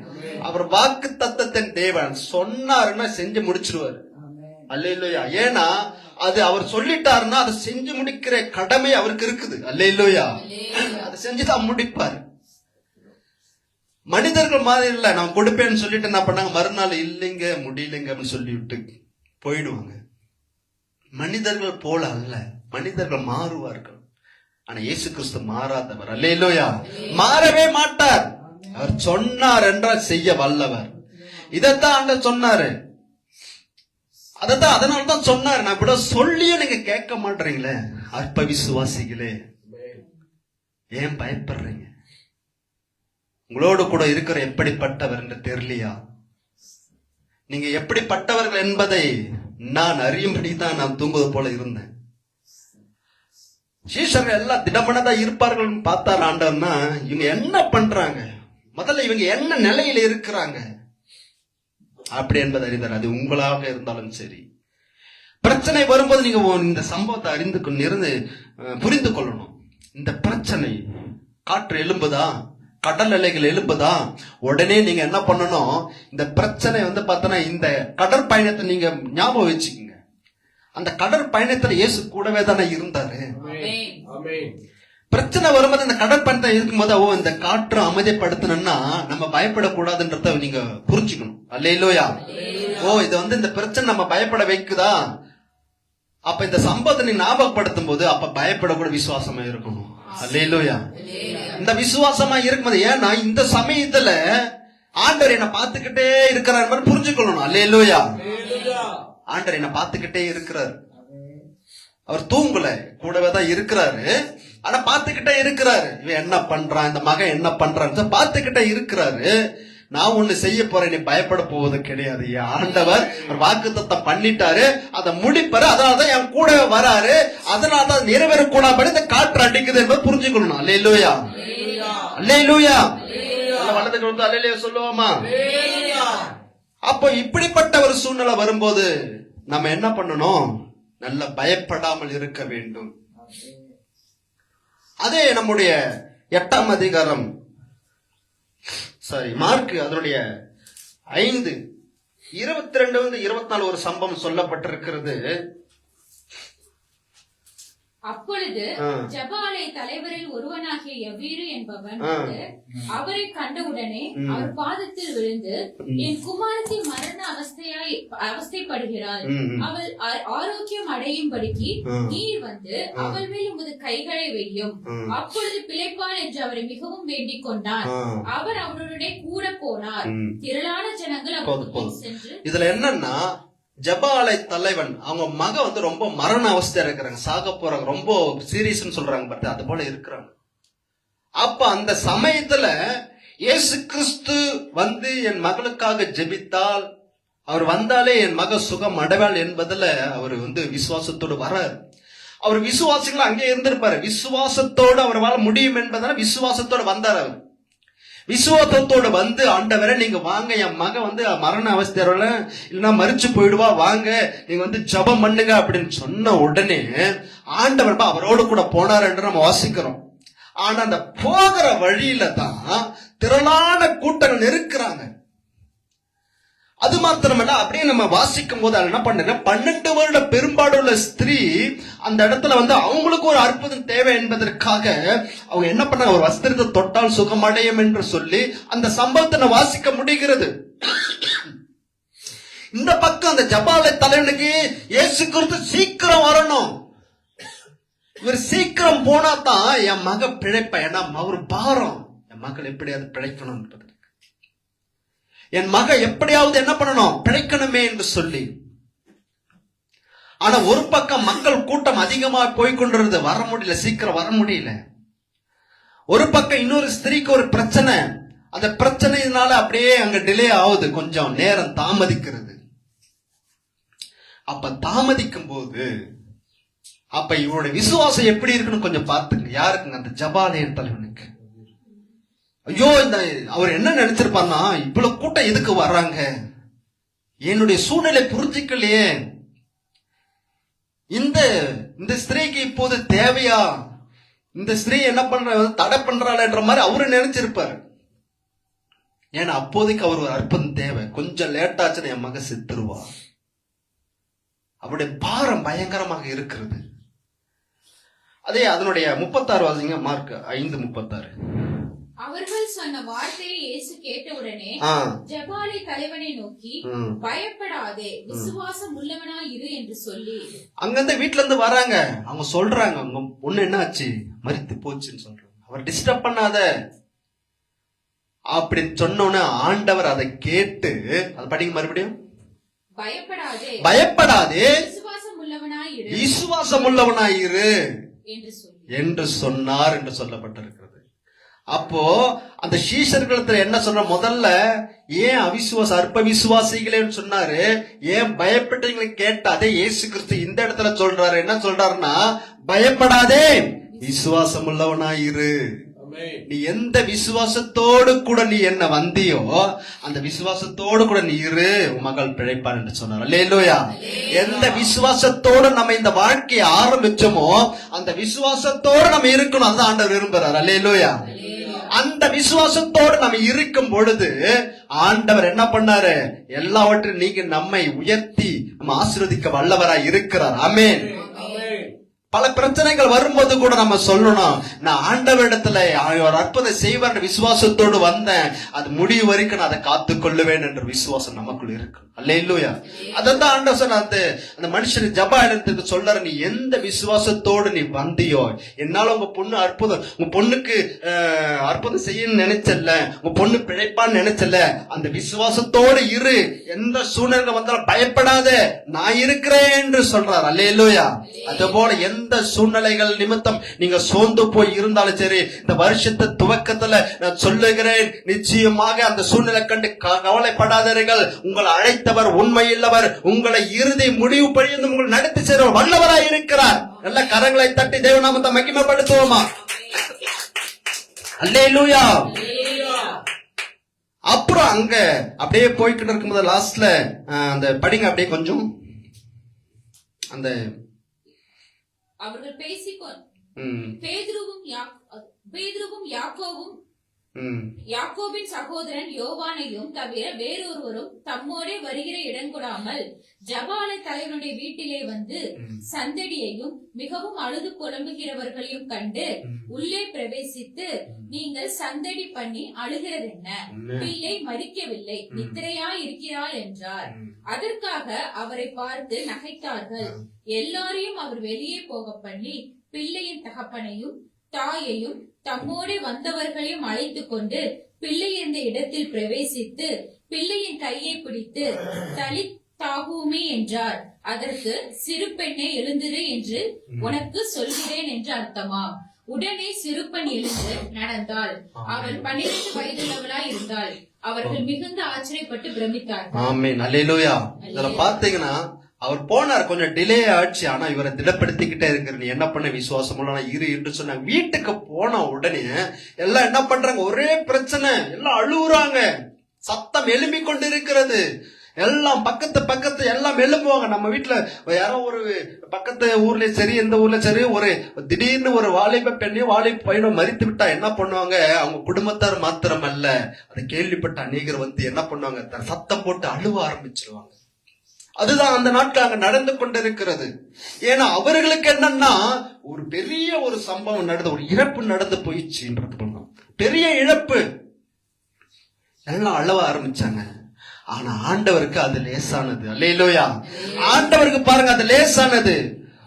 அவர் வாக்கு தத்தத்தின் தேவன். சொன்னாருன்னா செஞ்சு முடிச்சிருவார். அல்லேலூயா. ஏன்னா அது அவர் சொல்லிட்டாருன்னா அதை செஞ்சு முடிக்கிற கடமை அவருக்கு இருக்குது. அல்லேலூயா. அதை செஞ்சுதான் முடிப்பார். மனிதர்கள் மாதிரி இல்ல, நான் கொடுப்பேன்னு சொல்லிட்டு என்ன பண்ணாங்க, மறுநாள் இல்லைங்க முடியலைங்க அப்படின்னு சொல்லிவிட்டு போயிடுவாங்க. மனிதர்கள் போல அல்ல, மனிதர்கள் மாறுவார்கள். ஆனா இயேசு கிறிஸ்து மாறாதவர். அல்லேலூயா. மாறவே மாட்டார். அவர் சொன்னார் என்றால் செய்ய வல்லவர். இதைத்தான் ஆண்டவர் சொன்னாரு. அதனால்தான் சொன்னார், நான் இப்படி சொல்லியும் நீங்க கேட்க மாட்டீங்களே, அற்ப விசுவாசிகளே ஏன் பயப்படுறீங்க? உங்களோடு கூட இருக்கிற எப்படிப்பட்டவர் என்று தெரியலையா? நீங்க எப்படிப்பட்டவர்கள் என்பதை நான் அறியும்படிதான் நான் தூங்குவது போல இருந்தேன். சீஷர்கள் எல்லாம் திடமனதா இருப்பார்கள் பார்த்தார் ஆண்டவர்னா, இவங்க என்ன பண்றாங்க, முதல்ல இவங்க என்ன நிலையில இருக்கிறாங்க அப்படி என்பதை அறிந்தார். அது உங்களாக இருந்தாலும் சரி, பிரச்சனை வரும்போது நீங்க இந்த சம்பவத்தை இருந்து புரிந்து கொள்ளணும். இந்த பிரச்சனை காற்று எழும்புதா, கடல் அலைகள் எழும்புதா, உடனே நீங்க என்ன பண்ணணும், இந்த பிரச்சனை பார்த்தோன்னா இந்த கடற்பயணத்தை நீங்க ஞாபகம் வச்சுக்கோங்க. அந்த கடற்பயணத்துல இயேசு கூடவே தானே இருந்தாரு. பிரச்சனை வரும்போது இந்த கடல் பணத்தை இருக்கும்போது இந்த காற்று அமைதிப்படுத்தணும்னா நம்ம பயப்படக்கூடாதுன்றத நீங்க புரிஞ்சுக்கணும். அல்லேலூயா. இது இந்த பிரச்சனை நம்ம பயப்பட வைக்குதா, அப்ப இந்த சம்பவத்தை நீ ஞாபகப்படுத்தும் போது அப்ப பயப்படக்கூட விசுவாசமா இருக்கணும். அல்லேலூயா. இந்த விசுவாசமா இருக்கும்போது, ஏன்னா இந்த சமயத்துல ஆண்டவர் என்ன பார்த்துக்கிட்டே இருக்கிறார் புரிஞ்சுக்கணும். அல்லேலூயா. ஆண்டவர் என்ன பார்த்துக்கிட்டே இருக்கிறார். அவர் தூங்கல, கூடவே தான் இருக்கிறாரு. ஆனா பார்த்துக்கிட்டே இருக்கிறாரு. இவன் என்ன பண்றான், இந்த மகன் என்ன பண்றான்னு பார்த்துக்கிட்டே இருக்கிறாரு. நான் ஒண்ணு செய்ய போறேன், நீ பயப்பட போவது கிடையாது. ஆண்டவர் வாக்குத்தத்தம் பண்ணிட்டாரு, அதை முடிப்பாரு. அதனாலதான் என் கூட வராரு. அதனாலதான் நிறைவேறக்கூடாது இந்த காற்று அடிக்குது என்பது புரிஞ்சுக்கணும். அல்லேலூயா. அல்லேலூயா. வலது கொடுத்து அல்லேலூயா சொல்லுவோமா? அப்போ இப்படிப்பட்ட ஒரு சூழ்நிலை வரும்போது நம்ம என்ன பண்ணணும்? நல்ல பயப்படாமல் இருக்க வேண்டும். அதே நம்முடைய 8ஆம் அதிகாரம் மார்க் அதனுடைய 5:22-24 ஒரு சம்பவம் சொல்லப்பட்டிருக்கிறது. அப்பொழுது ஜெபாலய தலைவரில் ஒருவனாகிய யவீரு என்பவன் அவரை கண்டவுடனே அவர் பாதத்தில் விழுந்து, என் குமாரத்தி மரண அவஸ்தைப்படுகிறாள், அவள் ஆரோக்கியம் அடையும்படிக்கு நீர் வந்து அவள் மேல் உமது கைகளை வையும், அப்பொழுது பிழைப்பாள் என்று அவரை மிகவும் வேண்டிக் கொண்டார். அவர் அவருடைய கூட போனார். திரளான ஜனங்கள் அவர்கள் சென்று, இதுல என்னன்னா ஜெபாலய தலைவன் அவங்க மக ரொம்ப மரண அவஸ்தையா இருக்கிறாங்க, சாக போறாங்க, ரொம்ப சீரியஸ் சொல்றாங்க. அது போல இருக்கிறாங்க. அப்ப அந்த சமயத்துல இயேசு கிறிஸ்து என் மகளுக்காக ஜெபித்தால், அவர் வந்தாலே என் மக சுகம் அடைவாள் என்பதுல அவர் விசுவாசத்தோடு வராரு. அவர் விசுவாசிகள் அங்கே இருந்திருப்பாரு. விசுவாசத்தோடு அவர் வாழ முடியும் என்பதால விசுவாசத்தோடு வந்தார். அவர் விசுவாசத்தோடு ஆண்டவரை நீங்க வாங்க, என் மக மரண அவஸ்தையோட இல்லைன்னா மரிச்சு போயிடுவா, வாங்க நீங்க ஜெபம் பண்ணுங்க அப்படின்னு சொன்ன உடனே ஆண்டவர் அவரோடு கூட போனார் என்று நம்ம வாசிக்கிறோம். ஆனா அந்த போகிற வழியில தான் திரளான கூட்டங்கள் இருக்கிறாங்க. அது மாத்திரமல்ல, அப்படியே நம்ம வாசிக்கும் போது என்ன பண்ணுங்க, 12 வருட பெரும்பாடுள்ள ஸ்திரீ அந்த இடத்துல அவங்களுக்கு ஒரு அற்புதம் தேவை என்பதற்காக அவங்க என்ன பண்ணாங்க, ஒரு வஸ்திரத்தை தொட்டால் சுகமடையும் என்று சொல்லி அந்த சம்பவத்தை வாசிக்க முடிகிறது. இந்த பக்கம் அந்த ஜெபாலய தலைவனுக்கு இயேசு கிறிஸ்து சீக்கிரம் வரணும், இவர் சீக்கிரம் போனா தான் என் மக பிழைப்ப, ஏன்னா அவர் பாரம், என் மகள் எப்படியாவது பிழைக்கணும் என்பது, என் மக எப்படியாவது என்ன பண்ணணும், பிழைக்கணுமே என்று சொல்லி. ஆனா ஒரு பக்கம் மக்கள் கூட்டம் அதிகமா போய்கொண்டிருந்தது, வர முடியல, சீக்கிரம் வர முடியல. ஒரு பக்கம் இன்னொரு ஸ்திரீக்கு ஒரு பிரச்சனை, அந்த பிரச்சனையினால அப்படியே அங்க டிலே ஆகுது, கொஞ்சம் நேரம் தாமதிக்கிறது. அப்ப தாமதிக்கும் போது அப்ப இவருடைய விசுவாசம் எப்படி இருக்குன்னு கொஞ்சம் பார்த்துங்க. யாருக்குங்க? அந்த ஜெபாலய தலைவனுக்கு. ஐயோ, அவர் என்ன நினைச்சிருப்பார்னா, இவ்வளவு கூட்டம் எதுக்கு வர்றாங்க, என்னுடைய சூழ்நிலை புரிஞ்சுக்கலையே, இந்த ஸ்திரீக்கு இப்போது தேவையா, இந்த ஸ்திரீ என்ன பண்ற தடை பண்றாளன்ற மாதிரி அவரு நினைச்சிருப்பாரு. ஏன்னா அப்போதைக்கு அவர் ஒரு அற்புதம் தேவை, கொஞ்சம் லேட் ஆச்சுன்னா என் மக செத்துருவா. அவருடைய பாரம் பயங்கரமாக இருக்கிறது. அதே அதனுடைய 36 வாசிங்க, மார்க் 5:36. அவர்கள் சொன்ன வார்த்தையை இயேசு கேட்டவுடனே ஜெபாலய தலைவனை நோக்கி, பயப்படாதே, விசுவாசம் உள்ளவனாய் இரு என்று சொல்லி, அங்கிருந்து வீட்டுல இருந்து வராங்க. அவங்க சொல்றாங்க, அவங்க பொண்ணு என்ன ஆச்சு, மரித்து போச்சுன்னு சொல்றாங்க. அவர் டிஸ்டர்ப் பண்ணாத அப்படின்னு சொன்னோன்னு ஆண்டவர் அதை கேட்டு, அது படிங்க மறுபடியும், பயப்படாதே, விசுவாசம் உள்ளவனாய் இரு என்று சொன்னார் என்று சொல்லப்பட்டிருக்கிறது. அப்போ அந்த சீஷர்கள் என்ன சொல்ற, முதல்ல ஏன் அற்ப விசுவாசிகளேன்னு சொன்னாரு, ஏன் பயப்பட்டீங்க கேட்டாதே. இயேசு கிறிஸ்து இந்த இடத்துல சொல்றாரு, என்ன சொல்றாருன்னா, பயப்படாதே, விசுவாசம் உள்ளவனாயிரு. நீ எந்த விசுவாசத்தோடு கூட நீ என்ன வந்தியோ அந்த விசுவாசத்தோடு கூட நீ இரு, உன் மகள் பிழைப்பான் என்று சொன்னார். அல்லேலூயா. எந்த விசுவாசத்தோடு நம்ம இந்த வாழ்க்கையை ஆரம்பிச்சோமோ அந்த விசுவாசத்தோடு நம்ம இருக்கணும், அதுதான் ஆண்டவர் விரும்புறார். அல்லேலூயா. அந்த விசுவாசத்தோடு நம்ம இருக்கும் பொழுது ஆண்டவர் என்ன பண்ணாரு, எல்லாவற்றையும் நீங்க நம்மை உயர்த்தி நம்ம ஆசீர்வதிக்க வல்லவராய் இருக்கிறார். ஆமென். பல பிரச்சனைகள் வரும்போது கூட நம்ம சொல்லணும், நான் ஆண்டவரிடத்துல ஒரு அற்புதம் செய்வார் விசுவாசத்தோடு வந்தேன், அது முடிவு வரைக்கும் நான் அதை காத்து கொள்ளுவேன் என்ற விசுவாசம் நமக்குள்ள இருக்கு. அல்லேலூயா. அதான் ஆண்டவர் சொன்ன அந்த மனுஷன் ஜப இடத்துக்கு சொல்றாரு, நீ எந்த விசுவாசத்தோடு நீ வந்தியோ, என்னால உங்க பொண்ணுக்கு அற்புதம் செய்யணும்னு நினைச்சல, உங்க பொண்ணு பிழைப்பான்னு நினைச்சல, அந்த விசுவாசத்தோடு இரு, எந்த சூழ்நிலை வந்தாலும் பயப்படாத, நான் இருக்கிறேன் என்று சொல்றார். அல்லேலூயா. அது போல எந்த சூழ்நிலைகள் நிமித்தம் நீங்க சோர்ந்து போய் இருந்தாலும் சரி, இந்த வருஷத்து துவக்கத்துல நான் சொல்லுகிறேன், நிச்சயமாக அந்த சூழ்நிலை கண்டு கவலைப்படாதீர்கள். உங்களை அழைத்தவர் உண்மையுள்ளவர், உங்களை இறுதி முடிவு பழிந்து உங்களை நடத்தி செல்ல வல்லவராய் இருக்கிறார். நல்ல கரங்களை தட்டி தேவநாமத்தை மகிமைப்படுத்துவோமா? அல்லேலூயா. அப்புறம் அங்க அப்படியே போய்கிட்டு இருக்கும்போது லாஸ்ட்ல அந்த படிங்க அப்படியே கொஞ்சம் அந்த அவர்கள் பேதுருவும் யாக்கோபின் சகோதரன் யோவானையும் தவிர வேறொருவரும் தம்மோடே வருகிற இடங்கொடாமல் ஜபாலை தலைவனுடைய வீட்டிலே வந்து சந்தடியையும் மிகவும் அழுது புலம்புகிறவர்களையும் கண்டு உள்ளே பிரவேசித்து, நீங்கள் சந்தடி பண்ணி அழுகிறது என்ன? பிள்ளை மரிக்கவில்லை, நித்திரையா இருக்கிறாள் என்றார். அதற்காக அவரை பார்த்து நகைத்தார்கள். எல்லாரையும் அவர் வெளியே போக பண்ணி பிள்ளையின் தகப்பனையும் தாயையும் தம்மோடு வந்தவர்களையும் அழைத்துக் கொண்டு பிள்ளை இருந்த இடத்தில் பிரவேசித்து பிள்ளையின் கையை பிடித்து தலித்தாகுமே என்றார். அதற்கு, சிறு பெண்ணே எழுந்திரு என்று உனக்கு சொல்கிறேன் என்று அர்த்தமாம். உடனே சிறு பெண் எழுந்து நடந்தாள். அவள் 12 வயதுள்ளவளாய் இருந்தாள். அவர்கள் மிகுந்த ஆச்சரியப்பட்டு பிரமித்தார்கள். ஆமென். அல்லேலூயா. இதுல பாத்தீங்கன்னா அவர் போனார், கொஞ்சம் டிலே ஆச்சு, ஆனா இவரை திடப்படுத்திக்கிட்டே இருக்கிற, நீ என்ன பண்ண விசுவாசம் இரு என்று சொன்னாங்க. வீட்டுக்கு போன உடனே எல்லாம் என்ன பண்றாங்க, ஒரே பிரச்சனை, எல்லாம் அழுகுறாங்க, சத்தம் எழும்பி கொண்டு இருக்கிறது. எல்லாம் பக்கத்து எல்லாம் எழும்புவாங்க. நம்ம வீட்டுல யாரோ ஒரு பக்கத்து ஊர்ல சரி, எந்த ஊர்ல சரி, ஒரு திடீர்னு ஒரு வாலிப பெண்ணையோ வாலிப பையனோ மரித்து விட்டா என்ன பண்ணுவாங்க, அவங்க குடும்பத்தார் மாத்திரம் அல்ல, அதை கேள்விப்பட்ட அநேகர் வந்து என்ன பண்ணுவாங்க, சத்தம் போட்டு அழுவ ஆரம்பிச்சிருவாங்க. அதுதான் அந்த நாட்கள் அங்க நடந்து கொண்டிருக்கிறது. ஏன்னா அவர்களுக்கு என்னன்னா, ஒரு பெரிய ஒரு சம்பவம் நடந்து, ஒரு இழப்பு நடந்து போயிடுச்சுன்றது பண்ணோம், பெரிய இழப்பு, எல்லாம் அழவ ஆரம்பிச்சாங்க. ஆனா ஆண்டவருக்கு அது லேசானது. அல்லேலூயா. ஆண்டவருக்கு பாருங்க அது லேசானது.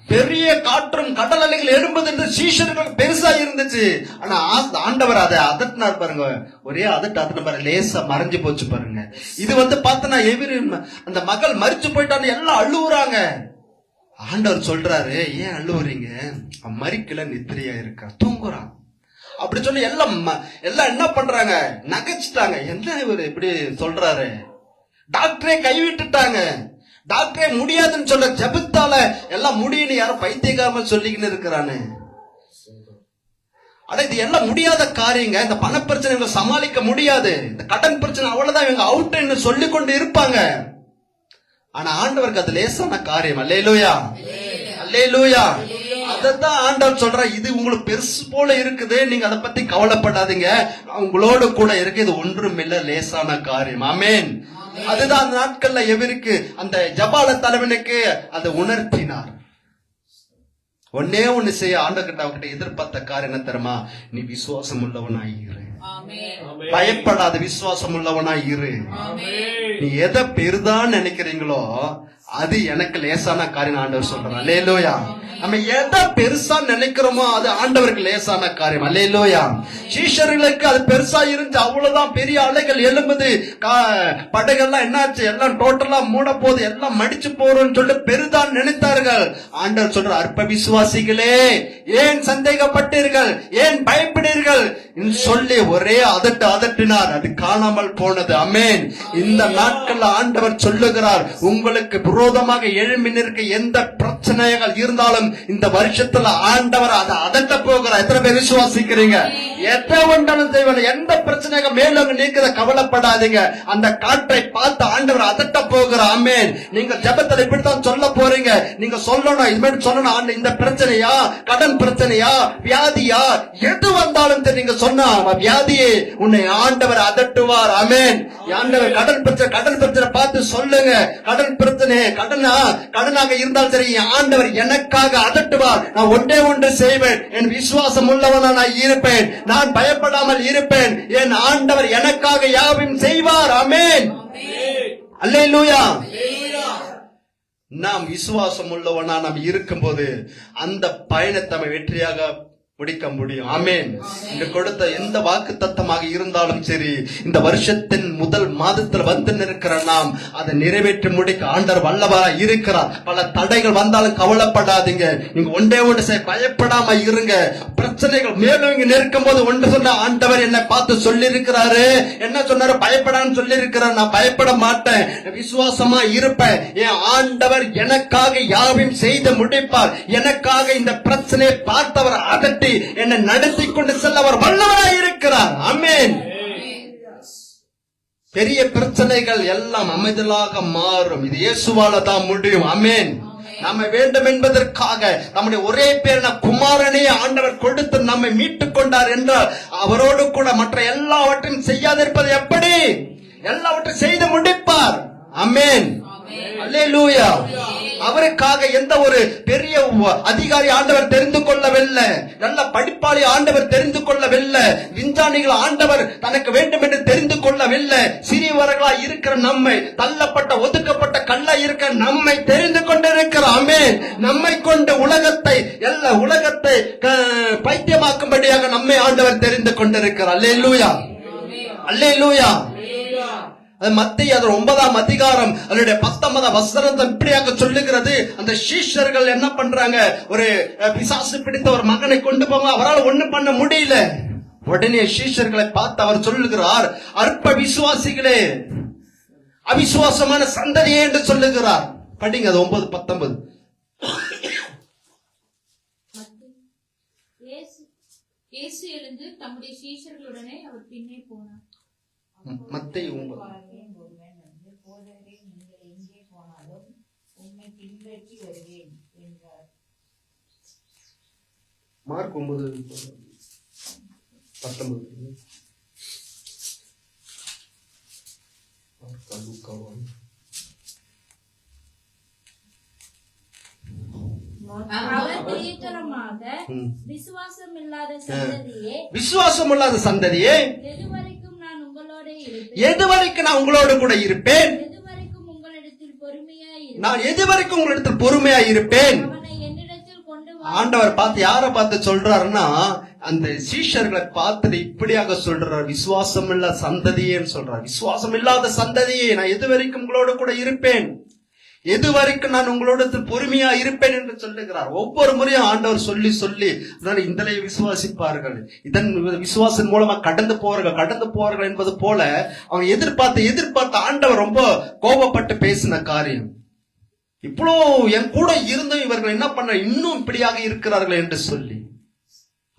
பெரிய காற்றும் கடல் அலைகள் எழும்புது என்று சீஷர்கள் பெருசா இருந்துச்சு. ஆனா ஆண்டவர் அதை அதட்டினார் பாருங்க, ஒரே அதட்டு பாருங்க, லேசா மறைஞ்சு போச்சு பாருங்க. இது வந்து பார்த்தனா அந்த மகள் மறிச்சு போயிட்டான்னு எல்லாம் அழுவுறாங்க. ஆண்டவர் சொல்றாரு, ஏன் அழுவுறீங்க, மறிக்கல, நித்திரையா இருக்கா, தூங்குறான் அப்படி சொல்லி எல்லாம் என்ன பண்றாங்க, நகைச்சிட்டாங்க. என்ன இவர் இப்படி சொல்றாரு, டாக்டரே கைவிட்டுட்டாங்க, டாக்டரே முடியாதுன்னு சொல்ல, ஜெபத்தால எல்லாம் முடியுன்னு யாரும் பைத்தியக்காரமா சொல்லிக்கின்னு இருக்கிறானு. ஆனா இது எல்லாம் முடியாத காரியங்க. இந்த பண பிரச்சனை சமாளிக்க முடியாது, இந்த கடன் பிரச்சனை அவ்வளவுதான், இவங்க அவுட்ன்னு சொல்லி கொண்டு இருப்பாங்க. ஆனா ஆண்டவருக்கு அது லேசான காரியம். அல்லேலூயா. அல்லேலூயா. அதத்தான் ஆண்டவர் சொல்ற, இது உங்களுக்கு பெருசு போல இருக்குது, நீங்க அதை பத்தி கவலைப்படாதீங்க, உங்களோட கூட இருக்கு, இது ஒன்றும் இல்ல, லேசான காரியம். ஆமென். அதுதான் அந்த நாட்கள்ல எவருக்கு, அந்த ஜபால தலைவனுக்கு அதை உணர்த்தினார். ஒன்னே ஒண்ணு செய்ய ஆண்டவர்கிட்ட அவர்கிட்ட எதிர்பார்த்த காரியம் என்ன தெரியுமா, நீ விசுவாசம் உள்ளவனாயிரு, பயப்படாத, விசுவாசம் உள்ளவனாயிரு. நீ எதை பெரிதான் நினைக்கிறீங்களோ அது எனக்கு லேசான காரியம் ஆண்டவர் சொல்றார். அல்லேலூயா. நம்ம எதை பெருசா நினைக்கிறோமோ அது ஆண்டவருக்கு லேசான காரியம். அல்லேலூயா. சீஷர்களுக்கு அது பெருசா இருந்து அவ்வளவுதான், பெரிய அலைகள் எழும்புது, படகெல்லாம் என்னாச்சு, எல்லாம் டோட்டலா மூட போகுது, எல்லாம் மடிச்சு போறோம்னு சொல்லி பெரிதான் நினைத்தார்கள். ஆண்டவர் சொல்ற, அற்ப விசுவாசிகளே, ஏன் சந்தேகப்பட்டீர்கள், ஏன் பயப்படுறீர்கள் சொல்லி ஒரே அதட்டினார். அது காணாமல் போனது. ஆமென். இந்த நாட்கள்ல ஆண்டவர் சொல்லுகிறார், உங்களுக்கு விரோதமாக எழும்பி நிற்க எந்த பிரச்சனைகள் இருந்தாலும் இந்த வருஷத்துல ஆண்டவர் அதை அதட்ட போகிறார். எத்தனை பேர் விசுவாசிக்கிறீங்க? எத்தனை ஒன்றாலும் செய்வாங்க. எந்த பிரச்சனைகள் மேலும் நீக்கிறத கவலைப்படாதீங்க, அந்த காற்றை பார்த்து ஆண்டவர் அதட்ட போகிறார். ஆமென். நீங்க ஜெபத்துல இப்படித்தான் சொல்ல போறீங்க, நீங்க சொல்லணும், இது சொல்லணும், இந்த பிரச்சனையா, கடன் பிரச்சனையா, வியாதியா, எது வந்தாலும் நீங்க சொன்னா வியாதியை உன்னை ஆண்டவர் அதட்டுவார். ஆமென். ஆண்டவர் கடல் பிரச்சனை பார்த்து சொல்லுங்க. கடல் பிரச்சனை கடனாக இருந்தாலும் சரி, ஆண்டவர் எனக்காக அதட்டுவார். நான் ஒன்று செய்வேன். என் விசுவாசம் உள்ளவனா நான் இருப்பேன். நான் பயப்படாமல் இருப்பேன். என் ஆண்டவர் எனக்காக யாவையும் செய்வார். ஆமென். அல்லேலூயா. நாம் விசுவாசம் உள்ளவனா நாம் இருக்கும்போது அந்த பயணத்தை வெற்றியாக முடிக்க முடியும். ஆமென். இங்க கொடுத்த எந்த வாக்கு தத்தமாக இருந்தாலும் சரி, இந்த வருஷத்தின் முதல் மாதத்தில் வந்து நிற்கிற நாம் அதை நிறைவேற்றி முடிக்க ஆண்டவர் வல்லவரா இருக்கிறார். பல தடைகள் வந்தாலும் கவலைப்படாதீங்க. நீங்க ஒன்று பயப்படாம இருங்க. பிரச்சனைகள் மேலும் இங்க நிற்கும் போது ஒன்று சொன்ன ஆண்டவர் என்னை பார்த்து சொல்லி இருக்கிறாரு. என்ன சொன்னாரு? பயப்படான்னு சொல்லி இருக்கிறார். நான் பயப்பட மாட்டேன், விசுவாசமா இருப்பேன். என் ஆண்டவர் எனக்காக யாவையும் செய்து முடிப்பார். எனக்காக இந்த பிரச்சனையை பார்த்தவர் அதட்டி என்னை நடத்தி கொண்டு செல்ல அவர் வல்லவராய் இருக்கிறார். ஆமென். பெரிய பிரச்சனைகள் எல்லாம் அமைதலாக மாறும். இது இயேசுவால தான் முடியும். ஆமென். நம்ம வேண்டும் என்பதற்காக நம்முடைய ஒரே பேரான குமாரனே ஆண்டவர் கொடுத்து நம்மை மீட்டுக் கொண்டார் என்றால் அவரோடு கூட மற்ற எல்லாவற்றையும் செய்யாதிருப்பது எப்படி? எல்லாவற்றையும் செய்து முடிப்பார். ஆமென். அல்லேலூயா. அவருக்காக எந்த ஒரு பெரிய அதிகாரி ஆண்டவர் தெரிந்து கொள்ளவில்லை. நல்ல படிப்பாளி ஆண்டவர் தெரிந்து கொள்ளவில்லை. விஞ்ஞானிகள் ஆண்டவர் தனக்கு வேண்டும் என்று தெரிந்து கொள்ளவில்லை. சிறியவர்களா இருக்கிற நம்மை, தள்ளப்பட்ட ஒதுக்கப்பட்ட கல்லா இருக்கிற நம்மை தெரிந்து கொண்டிருக்கிறார். ஆமென். நம்மை கொண்டு உலகத்தை பைத்தியமாக்கும்படியாக நம்மை ஆண்டவர் தெரிந்து கொண்டிருக்கிறார். அல்லேலூயா. அல்லேலூயா. மத்திய 9ஆம் அதிகாரம் அதனுடைய 19ஆம் வசனத்தை இப்படியாக சொல்லுகிறது. அந்த சீஷர்கள் என்ன பண்றாங்க? ஒரு பிசாசு பிடித்த ஒரு மகனை கொண்டு போங்க, அவரால் ஒண்ணு பண்ண முடியல. உடனே சீஷர்களை பார்த்து அவர் சொல்லுகிறார், அற்ப விசுவாசிகளே, அவிசுவாசமான சந்ததியே என்று சொல்லுகிறார். படிங்க அது 9:19. இயேசு எழுந்து தம்முடைய சீஷர்களுடனே அவர் பின்னே போனார். மத்தேயு 9. மார்க் 9:19. விசுவாசம் இல்லாத சந்ததியே, விசுவாசம் இல்லாத சந்ததியே, எதுவரைக்கும் நான் உங்களோட இருப்பேன், எதுவரைக்கும் நான் உங்களோடு கூட இருப்பேன், எதுவரைக்கும் உங்களிடத்தில் பொறுமையாய் நான் எதுவரைக்கும் உங்களிடத்தில் பொறுமையாய் இருப்பேன். அவனை என்னிடத்தில் கொண்டு வா. ஆண்டவர் பார்த்து யாரை பார்த்து சொல்றாருன்னா, அந்த சீஷர்களை பார்த்துட்டு இப்படியாக சொல்றார், விசுவாசம் இல்ல சந்ததியேன்னு சொல்றார். விசுவாசம் இல்லாத சந்ததியே, நான் எதுவரைக்கும் உங்களோடு கூட இருப்பேன், எதுவரைக்கும் நான் உங்களோட பொறுமையா இருப்பேன் என்று சொல்லுகிறார். ஒவ்வொரு முறையும் ஆண்டவர் சொல்லி சொல்லி இந்த விசுவாசிப்பார்கள், இதன் விசுவாசம் மூலமா கடந்து போவார்கள் என்பது போல அவங்க எதிர்பார்த்து ஆண்டவர் ரொம்ப கோபப்பட்டு பேசின காரியம். இவ்வளோ என் கூட இருந்தும் இவர்கள் என்ன பண்ண இன்னும் இப்படியாக இருக்கிறார்கள் என்று சொல்லி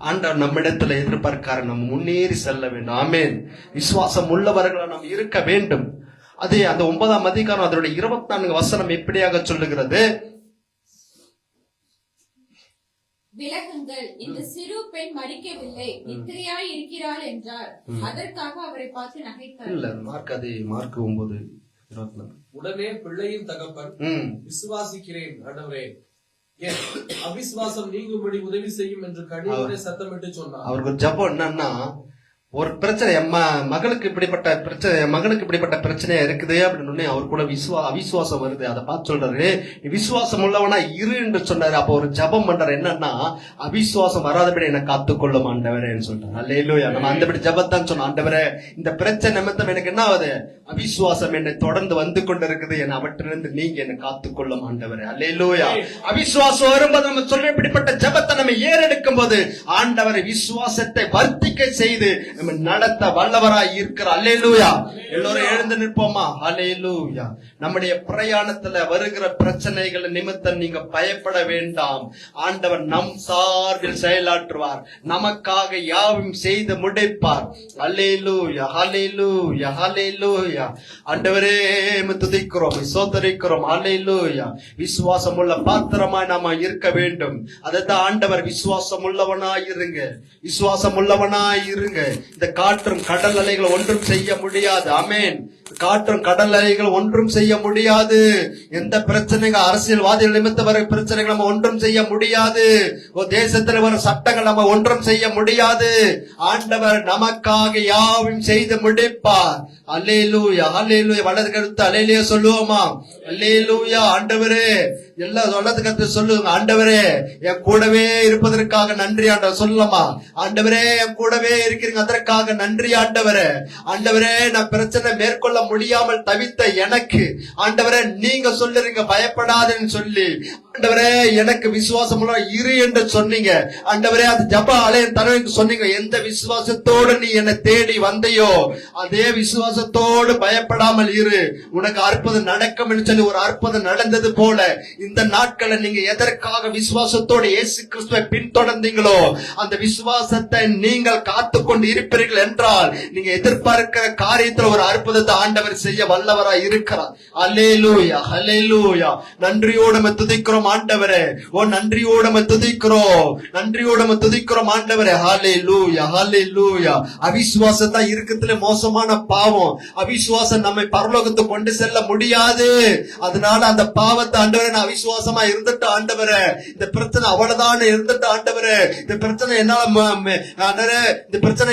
ஆண்டவர் நம்மிடத்துல எதிர்பார்க்காரு, நம்ம முன்னேறி செல்ல வேண்டும். ஆமென். விசுவாசம் உள்ளவர்களாக நாம் இருக்க வேண்டும். அதே அந்த 9ஆம் அதிகாரம் அதனுடைய 24 வசனம் எப்படியாக சொல்லுகிறது? விலகுங்கள், இந்த சிறு பெண் மரிக்கவில்லை, நித்திரையாய் இருக்கிறாள் என்றார். அதற்காக அவரை பார்த்து நகைத்தார். இல்ல, மார்க் 9:24. உடனே பிள்ளையின் தகப்பன், விசுவாசிக்கிறேன் ஆண்டவரே, என் அவிசுவாசம் நீங்கும்படி உதவி செய்யும் என்று கண்ணீரோட சத்தமிட்டு சொன்னார். அவருக்கு ஜெபம் என்னன்னா, ஒரு பிரச்சனை மகனுக்கு இப்படிப்பட்ட பிரச்சனையா இருக்குது அப்படின்னு அவர் கூட அவிசுவாசம் வருது. அதை பார்த்து சொல்றாரு, விசுவாசம் உள்ளவனா இரு என்று சொன்னாரு. அப்ப ஒரு ஜெபம் பண்றாரு, என்னன்னா அவிசுவாசம் வராதபடி என்ன காத்துக்கொள்ளும் ஆண்டவரேன்னு சொல்றாரு. அல்லேலூயா. நம்ம அந்தபடி ஜெபத்தான் சொன்னோம். ஆண்டவரே, இந்த பிரச்சனை நிமித்தம் எனக்கு என்ன ஆகுது? அவிசுவாசம் என்னை தொடர்ந்து வந்து கொண்டிருக்குது, என்னை அவற்றிலிருந்து நீங்க என்னை காத்துக்கொள்ளும் ஆண்டவரே. அல்லேலூயா. அவிசுவாசம் வரும்போது நம்ம சொல்ல இப்படிப்பட்ட ஜெபத்தை நம்ம ஏறெடுக்கும் போது ஆண்டவரை விசுவாசத்தை வர்த்திக்க செய்து நம்ம நடத்த வல்லவராய் இருக்கிற. அல்லேலூயா. எல்லோரும் எழுந்து நிற்போமா? அல்லேலூயா. நம்முடைய பிரயாணத்துல வருகிற பிரச்சனைகள் நிமித்தம் நீங்க பயப்பட வேண்டாம். ஆண்டவர் நம் சார்பில் செயலாற்றுவார். நமக்காக யாவும் செய்து முடிப்பார். அல்லேலூயா, அல்லேலூயா, அல்லேலூயா. ஆண்டவரே துதிக்கிறோம், சோதரிக்கிறோம். அல்லேலூயா. விசுவாசம் உள்ள பாத்திரமாய் நாம இருக்க வேண்டும். அதுதான் ஆண்டவர், விசுவாசம் உள்ளவனாய் இருங்க, விசுவாசம் உள்ளவனாய் இருங்க. இந்த காற்றும் கடல் அலைகள் ஒன்றும் செய்ய முடியாது. ஆமென். காற்றும் கடல் அலைகள் ஒன்றும் செய்ய முடியாது. எந்த பிரச்சனைகள், அரசியல்வாதிகள் நிமித்த வர பிரச்சனைகள் நம்ம ஒன்றும் செய்ய முடியாது. தேசத்தில் வர சட்டங்கள் நம்ம ஒன்றும் செய்ய முடியாது. ஆண்டவர் நமக்காக யாவும் செய்து முடிப்பார். அல்லேலூயா, அல்லேலூயா. வலது கருத்து அல்லேலூயா சொல்லுவோமா? அல்லேலூயா. ஆண்டவரே, எல்லாம் வலது கருத்து சொல்லுங்க. ஆண்டவரே, என் கூடவே இருப்பதற்காக நன்றி ஆண்டவர். சொல்லலாமா? ஆண்டவரே, என் கூடவே இருக்கிறீங்க, அதற்காக நன்றி ஆண்டவரே. ஆண்டவரே, நான் பிரச்சனை மேற்கொள்ள முடியாமல் தவித்த எனக்கு ஆண்டவரே நீங்க சொல்லுறீங்க பயப்படாதுன்னு சொல்லி, ஆண்டவரே எனக்கு விசுவாசம் இரு என்று சொன்னீங்க. ஆண்டவரே, அது ஜப ஆலயம் தரவேன்னு சொன்னீங்க. எந்த விசுவாசத்தோடு நீ என்னை தேடி வந்தையோ அதே விசுவாசத்தோடு பயப்படாமல் இரு, உனக்கு அற்புதம் நடக்கும் என்று சொல்லி ஒரு அற்புதம் நடந்தது போல இந்த நாட்களை நீங்க எதற்காக விசுவாசத்தோடு இயேசு கிறிஸ்துவை பின்தொடர்ந்தீங்களோ அந்த விசுவாசத்தை நீங்கள் காத்து கொண்டு இருப்பீர்கள் என்றால் நீங்க எதிர்பார்க்கிற காரியத்தில் ஒரு அற்புதத்தை ஆண்டவர் செய்ய வல்லவராய் இருக்கிறார். அல்லேலூயா, அல்லேலூயா. நன்றியோடு துதிக்கிறோம் ஆண்டவரே. ஓ நன்றியோடு துதிக்கிறோம், நன்றியோடு துதிக்கிறோம் ஆண்டவரே. ஹல்லேலூயா, ஹல்லேலூயா. அவிசுவாசம் தான் இருக்கிறதுல மோசமான பாவம். அவிசுவாசம் நம்மை பரலோகத்துக்கு கொண்டு செல்ல முடியாது. அதனால அந்த பாவத்தை ஆண்டவரே நான் அவிசுவாசமா இருந்துட்டு ஆண்டவரே, இந்த பிரச்சனை அவ்வளவுதான் இருந்துட்டு ஆண்டவரே, இந்த பிரச்சனை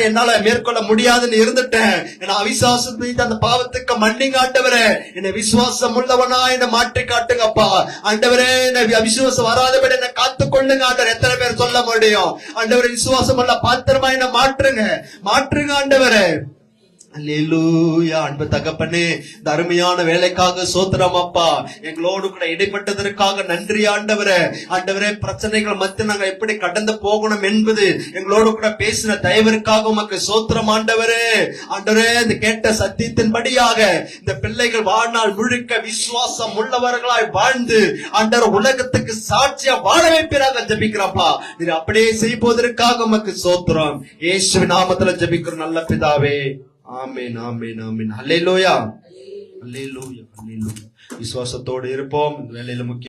என்னால மேற்கொள்ள முடியாதுன்னு இருந்துட்டேன். என்ன அவிசுவாசத்தை அந்த பாவத்துக்கு மன்னிங்க ஆண்டவரே. என்ன விசுவாசம் உள்ளவனா என்ன மாற்றி காட்டுங்கப்பா ஆண்டவரே. அவிசுவாசம் வராதபடி என்ன காத்து கொள்ளுங்க ஆண்டவர். எத்தனை பேர் சொல்ல முடியும்? ஆண்டவரே, விசுவாசம் உள்ள பாத்திரமா என்ன மாற்றுங்க, மாற்றுங்க ஆண்டவரே. அல்லேலூயா. அன்பு தகப்பனே, இந்த அருமையான வேலைக்காக சோத்திரம் அப்பா. எங்களோடு கூட இடைப்பட்டதற்காக நன்றி ஆண்டவரே. ஆண்டவரே, பிரச்சனைகள் மத்திய நாங்க எப்படி கடந்து போகணும் என்பது எங்களோடு கூட பேசின தயவிற்காக உமக்கு சோத்திரம் ஆண்டவரே. ஆண்டவரே, இந்த கேட்ட சத்தியத்தின்படியாக இந்த பிள்ளைகள் வாழ்நாள் முழுக்க விசுவாசம் உள்ளவர்களாய் வாழ்ந்து ஆண்டவர் உலகத்துக்கு சாட்சியா வாழ வைப்பீராக ஜெபிக்கிறப்பா. இது அப்படியே செய்வதற்காக உமக்கு சோத்திரம். இயேசுவின் நாமத்துல ஜெபிக்கிறோம் நல்ல பிதாவே. ஆமென், ஆமென், ஆமென். அல்லேலூயா, அல்லேலூயா, அல்லேலூயா. விசுவாசத்தோடு இருப்போம். வேலையில முக்கிய